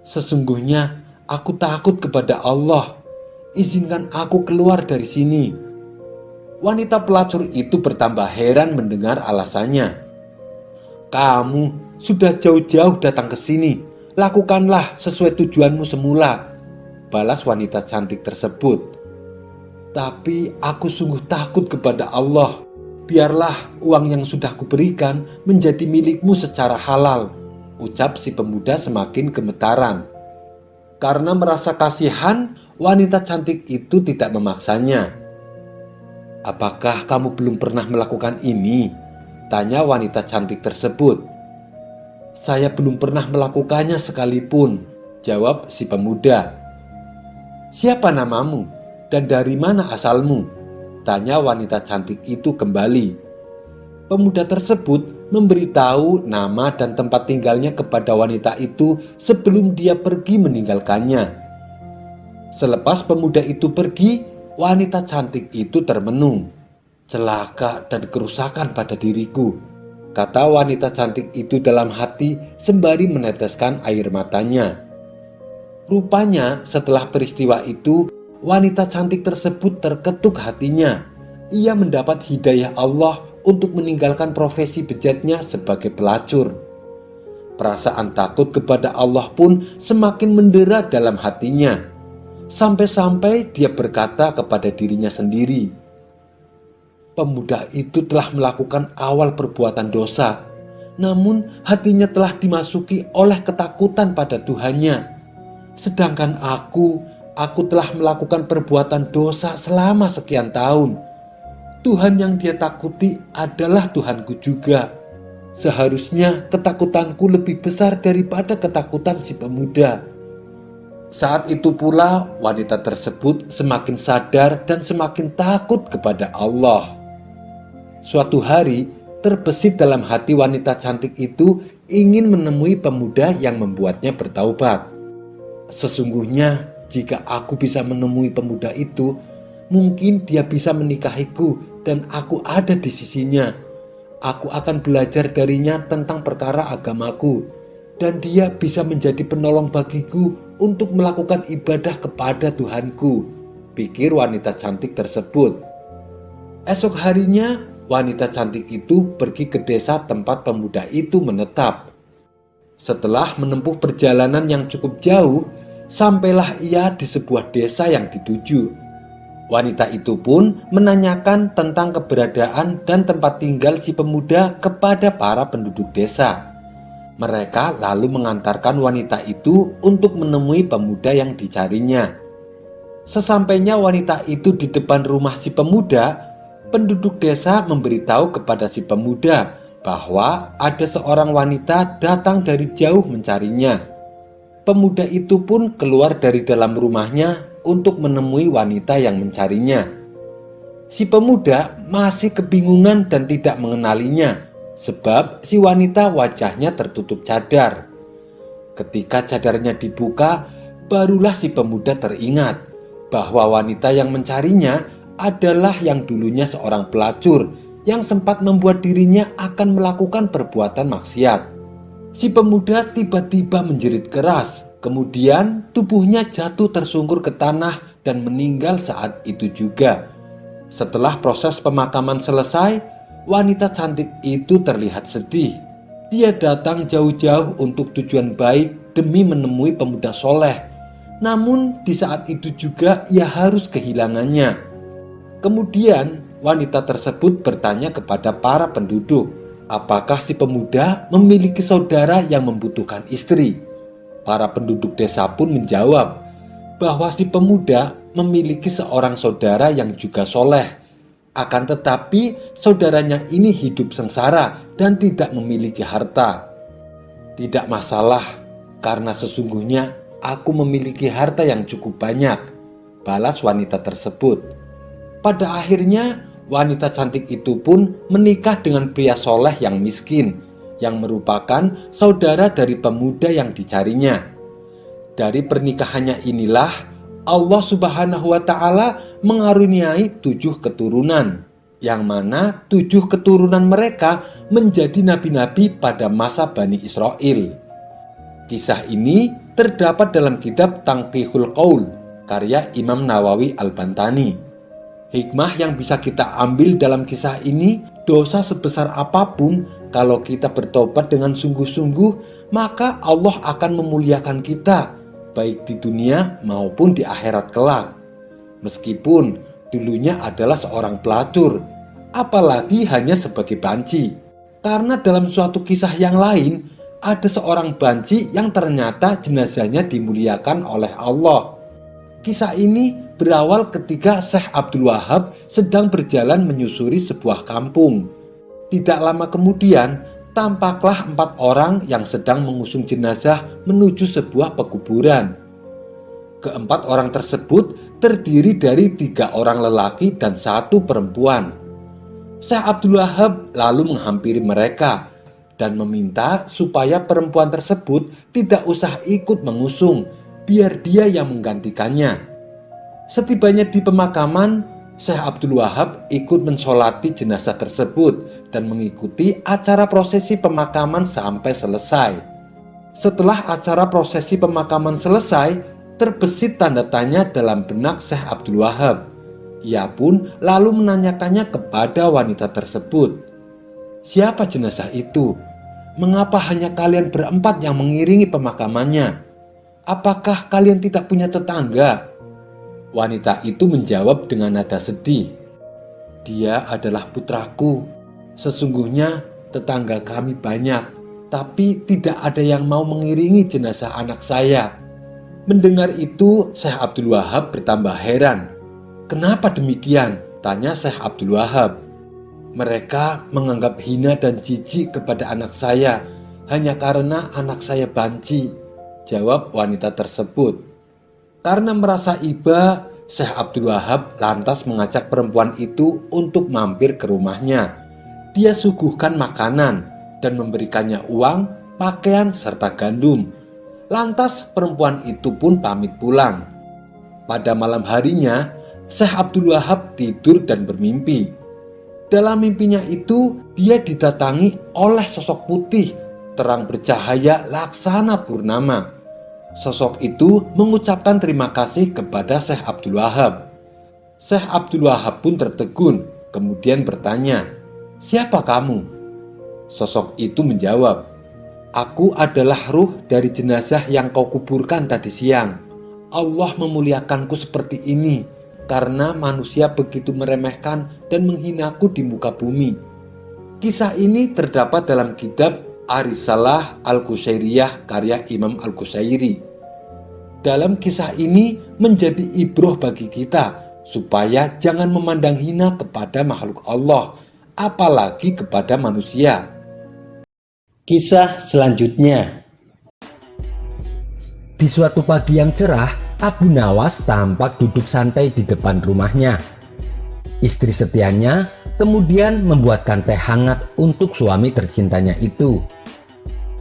"Sesungguhnya aku takut kepada Allah. Izinkan aku keluar dari sini." Wanita pelacur itu bertambah heran mendengar alasannya. "Kamu sudah jauh-jauh datang ke sini. Lakukanlah sesuai tujuanmu semula," balas wanita cantik tersebut. "Tapi aku sungguh takut kepada Allah. Biarlah uang yang sudah kuberikan menjadi milikmu secara halal," ucap si pemuda semakin gemetaran. Karena merasa kasihan, wanita cantik itu tidak memaksanya. "Apakah kamu belum pernah melakukan ini?" tanya wanita cantik tersebut. "Saya belum pernah melakukannya sekalipun," jawab si pemuda. "Siapa namamu dan dari mana asalmu?" tanya wanita cantik itu kembali. Pemuda tersebut memberitahu nama dan tempat tinggalnya kepada wanita itu sebelum dia pergi meninggalkannya. Selepas pemuda itu pergi, wanita cantik itu termenung. "Celaka dan kerusakan pada diriku," kata wanita cantik itu dalam hati sembari meneteskan air matanya. Rupanya setelah peristiwa itu, wanita cantik tersebut terketuk hatinya. Ia mendapat hidayah Allah untuk meninggalkan profesi bejatnya sebagai pelacur. Perasaan takut kepada Allah pun semakin mendera dalam hatinya. Sampai-sampai dia berkata kepada dirinya sendiri, pemuda itu telah melakukan awal perbuatan dosa, namun hatinya telah dimasuki oleh ketakutan pada Tuhannya. Sedangkan aku telah melakukan perbuatan dosa selama sekian tahun. Tuhan yang dia takuti adalah Tuhanku juga. Seharusnya ketakutanku lebih besar daripada ketakutan si pemuda. Saat itu pula wanita tersebut semakin sadar dan semakin takut kepada Allah. Suatu hari terbesit dalam hati wanita cantik itu ingin menemui pemuda yang membuatnya bertaubat. Sesungguhnya jika aku bisa menemui pemuda itu, mungkin dia bisa menikahiku dan aku ada di sisinya. Aku akan belajar darinya tentang perkara agamaku dan dia bisa menjadi penolong bagiku untuk melakukan ibadah kepada Tuhanku, pikir wanita cantik tersebut. Esok harinya, wanita cantik itu pergi ke desa tempat pemuda itu menetap. Setelah menempuh perjalanan yang cukup jauh, sampailah ia di sebuah desa yang dituju. Wanita itu pun menanyakan tentang keberadaan dan tempat tinggal si pemuda kepada para penduduk desa. Mereka lalu mengantarkan wanita itu untuk menemui pemuda yang dicarinya. Sesampainya wanita itu di depan rumah si pemuda, penduduk desa memberitahu kepada si pemuda bahwa ada seorang wanita datang dari jauh mencarinya. Pemuda itu pun keluar dari dalam rumahnya untuk menemui wanita yang mencarinya. Si pemuda masih kebingungan dan tidak mengenalinya, sebab si wanita wajahnya tertutup cadar. Ketika cadarnya dibuka, barulah si pemuda teringat bahwa wanita yang mencarinya adalah yang dulunya seorang pelacur yang sempat membuat dirinya akan melakukan perbuatan maksiat. Si pemuda tiba-tiba menjerit keras, kemudian tubuhnya jatuh tersungkur ke tanah dan meninggal saat itu juga. Setelah proses pemakaman selesai, wanita cantik itu terlihat sedih. Dia datang jauh-jauh untuk tujuan baik demi menemui pemuda soleh. Namun di saat itu juga ia harus kehilangannya. Kemudian wanita tersebut bertanya kepada para penduduk, apakah si pemuda memiliki saudara yang membutuhkan istri? Para penduduk desa pun menjawab bahwa si pemuda memiliki seorang saudara yang juga soleh. Akan tetapi saudaranya ini hidup sengsara dan tidak memiliki harta. Tidak masalah, karena sesungguhnya aku memiliki harta yang cukup banyak, balas wanita tersebut. Pada akhirnya wanita cantik itu pun menikah dengan pria soleh yang miskin, yang merupakan saudara dari pemuda yang dicarinya. Dari pernikahannya inilah Allah Subhanahu wa Ta'ala mengaruniai 7 keturunan, yang mana 7 keturunan mereka menjadi nabi-nabi pada masa Bani Israel. Kisah ini terdapat dalam kitab Tanqihul Qaul karya Imam Nawawi Al-Bantani. Hikmah yang bisa kita ambil dalam kisah ini, dosa sebesar apapun, kalau kita bertobat dengan sungguh-sungguh, maka Allah akan memuliakan kita, baik di dunia maupun di akhirat kelak. Meskipun dulunya adalah seorang pelacur, apalagi hanya sebagai banci. Karena dalam suatu kisah yang lain, ada seorang banci yang ternyata jenazahnya dimuliakan oleh Allah. Kisah ini berawal ketika Syekh Abdul Wahab sedang berjalan menyusuri sebuah kampung. Tidak lama kemudian, tampaklah 4 orang yang sedang mengusung jenazah menuju sebuah pekuburan. Keempat orang tersebut terdiri dari 3 orang lelaki dan 1 perempuan. Syekh Abdul Wahab lalu menghampiri mereka dan meminta supaya perempuan tersebut tidak usah ikut mengusung, biar dia yang menggantikannya. Setibanya di pemakaman, Syekh Abdul Wahab ikut mensolati jenazah tersebut dan mengikuti acara prosesi pemakaman sampai selesai. Setelah acara prosesi pemakaman selesai, Terbesit tanda tanya dalam benak Syekh Abdul Wahab. Ia pun lalu menanyakannya kepada wanita tersebut. Siapa jenazah itu? Mengapa hanya kalian berempat yang mengiringi pemakamannya? Apakah kalian tidak punya tetangga? Wanita itu menjawab dengan nada sedih. Dia adalah putraku. Sesungguhnya tetangga kami banyak, tapi tidak ada yang mau mengiringi jenazah anak saya. Mendengar itu, Syekh Abdul Wahab bertambah heran. Kenapa demikian? Tanya Syekh Abdul Wahab. Mereka menganggap hina dan jijik kepada anak saya hanya karena anak saya banci, jawab wanita tersebut. Karena merasa iba, Syekh Abdul Wahab lantas mengajak perempuan itu untuk mampir ke rumahnya. Dia suguhkan makanan dan memberikannya uang, pakaian, serta gandum. Lantas perempuan itu pun pamit pulang. Pada malam harinya, Syekh Abdul Wahab tidur dan bermimpi. Dalam mimpinya itu, dia didatangi oleh sosok putih, terang bercahaya laksana purnama. Sosok itu mengucapkan terima kasih kepada Syekh Abdul Wahab. Syekh Abdul Wahab pun tertegun, kemudian bertanya, "Siapa kamu?" Sosok itu menjawab, "Aku adalah ruh dari jenazah yang kau kuburkan tadi siang. Allah memuliakanku seperti ini karena manusia begitu meremehkan dan menghinaku di muka bumi." Kisah ini terdapat dalam kitab Ar-Risalah Al-Qusairiyah karya Imam Al-Qusairi. Dalam kisah ini menjadi ibroh bagi kita supaya jangan memandang hina kepada makhluk Allah, apalagi kepada manusia. Kisah selanjutnya. Di suatu pagi yang cerah, Abu Nawas tampak duduk santai di depan rumahnya. Istri setianya kemudian membuatkan teh hangat untuk suami tercintanya itu.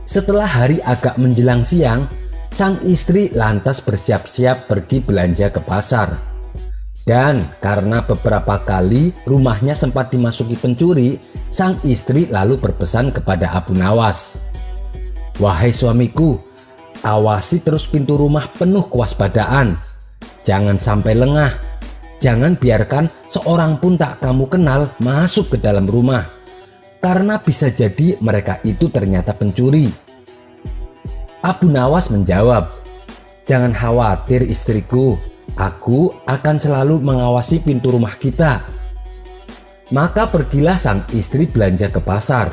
Setelah hari agak menjelang siang, sang istri lantas bersiap-siap pergi belanja ke pasar. Dan karena beberapa kali rumahnya sempat dimasuki pencuri, sang istri lalu berpesan kepada Abu Nawas, "Wahai suamiku, awasi terus pintu rumah penuh kewaspadaan. Jangan sampai lengah. Jangan biarkan seorang pun tak kamu kenal masuk ke dalam rumah. Karena bisa jadi mereka itu ternyata pencuri." Abu Nawas menjawab, "Jangan khawatir istriku. Aku akan selalu mengawasi pintu rumah kita." Maka pergilah sang istri belanja ke pasar.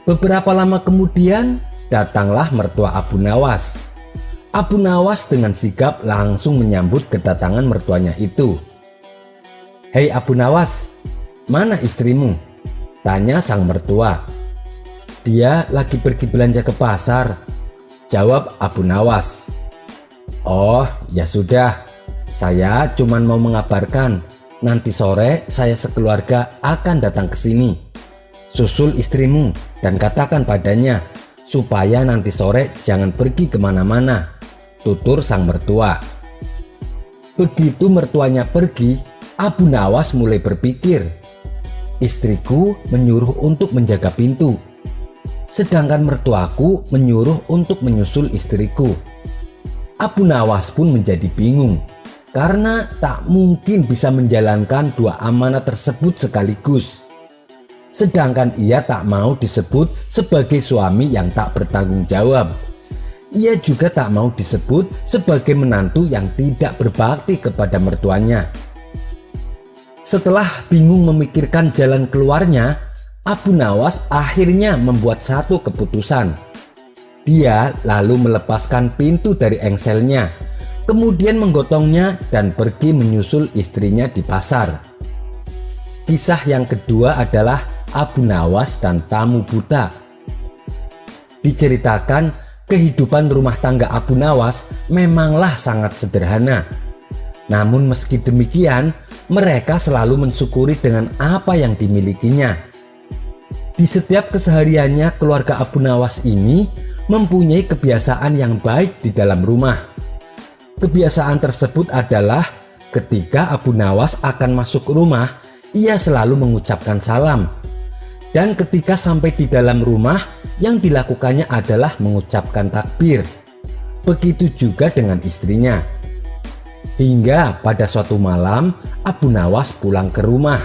Beberapa lama kemudian datanglah mertua Abu Nawas. Abu Nawas dengan sigap langsung menyambut kedatangan mertuanya itu. "Hei Abu Nawas, mana istrimu?" tanya sang mertua. "Dia lagi pergi belanja ke pasar," jawab Abu Nawas. "Oh ya sudah, saya cuman mau mengabarkan nanti sore saya sekeluarga akan datang ke sini. Susul istrimu dan katakan padanya supaya nanti sore jangan pergi kemana-mana," tutur sang mertua. Begitu mertuanya pergi, Abu Nawas mulai berpikir, "Istriku menyuruh untuk menjaga pintu, sedangkan mertuaku menyuruh untuk menyusul istriku." Abu Nawas pun menjadi bingung karena tak mungkin bisa menjalankan dua amanat tersebut sekaligus. Sedangkan ia tak mau disebut sebagai suami yang tak bertanggung jawab. Ia juga tak mau disebut sebagai menantu yang tidak berbakti kepada mertuanya. Setelah bingung memikirkan jalan keluarnya, Abu Nawas akhirnya membuat satu keputusan. Dia lalu melepaskan pintu dari engselnya, kemudian menggotongnya dan pergi menyusul istrinya di pasar. Kisah yang kedua adalah Abu Nawas dan tamu buta. Diceritakan kehidupan rumah tangga Abu Nawas memanglah sangat sederhana. Namun meski demikian, mereka selalu mensyukuri dengan apa yang dimilikinya. Di setiap kesehariannya, keluarga Abu Nawas ini mempunyai kebiasaan yang baik di dalam rumah. Kebiasaan tersebut adalah ketika Abu Nawas akan masuk rumah, ia selalu mengucapkan salam. Dan ketika sampai di dalam rumah, yang dilakukannya adalah mengucapkan takbir. begitu juga dengan istrinya. Hingga pada suatu malam Abu Nawas pulang ke rumah.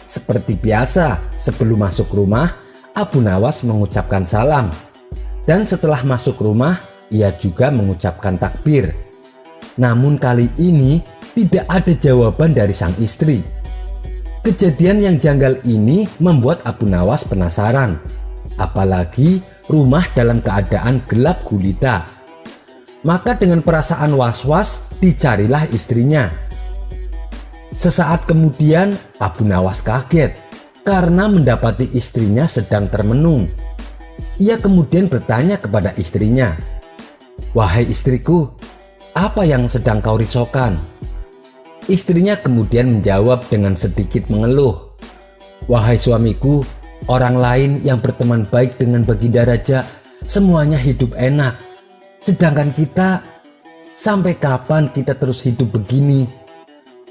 Seperti biasa, sebelum masuk rumah, Abu Nawas mengucapkan salam. Dan setelah masuk rumah, ia juga mengucapkan takbir. Namun kali ini tidak ada jawaban dari sang istri. Kejadian yang janggal ini membuat Abu Nawas penasaran. Apalagi rumah dalam keadaan gelap gulita. Maka dengan perasaan was-was dicarilah istrinya. Sesaat kemudian Abu Nawas kaget karena mendapati istrinya sedang termenung. Ia kemudian bertanya kepada istrinya, "Wahai istriku, apa yang sedang kau risaukan?" Istrinya kemudian menjawab dengan sedikit mengeluh, "Wahai suamiku, orang lain yang berteman baik dengan Baginda Raja semuanya hidup enak. Sedangkan kita, sampai kapan kita terus hidup begini?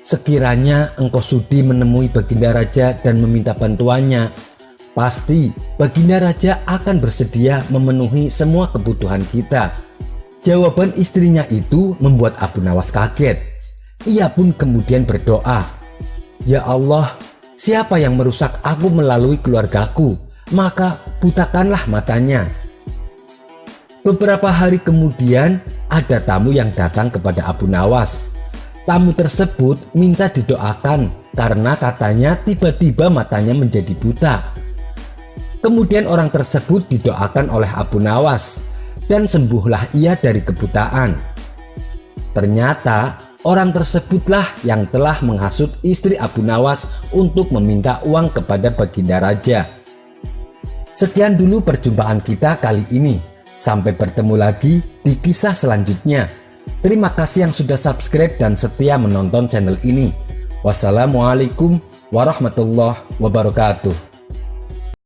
Sekiranya engkau sudi menemui Baginda Raja dan meminta bantuannya, pasti Baginda Raja akan bersedia memenuhi semua kebutuhan kita." Jawaban istrinya itu membuat Abu Nawas kaget. Ia pun kemudian berdoa, "Ya Allah, siapa yang merusak aku melalui keluargaku, maka butakanlah matanya." Beberapa hari kemudian ada tamu yang datang kepada Abu Nawas. Tamu tersebut minta didoakan karena katanya tiba-tiba matanya menjadi buta. Kemudian orang tersebut didoakan oleh Abu Nawas dan sembuhlah ia dari kebutaan. Ternyata orang tersebutlah yang telah menghasut istri Abu Nawas untuk meminta uang kepada Baginda Raja. Sekian dulu perjumpaan kita kali ini. Sampai bertemu lagi di kisah selanjutnya. Terima kasih yang sudah subscribe dan setia menonton channel ini. Wassalamualaikum warahmatullahi wabarakatuh.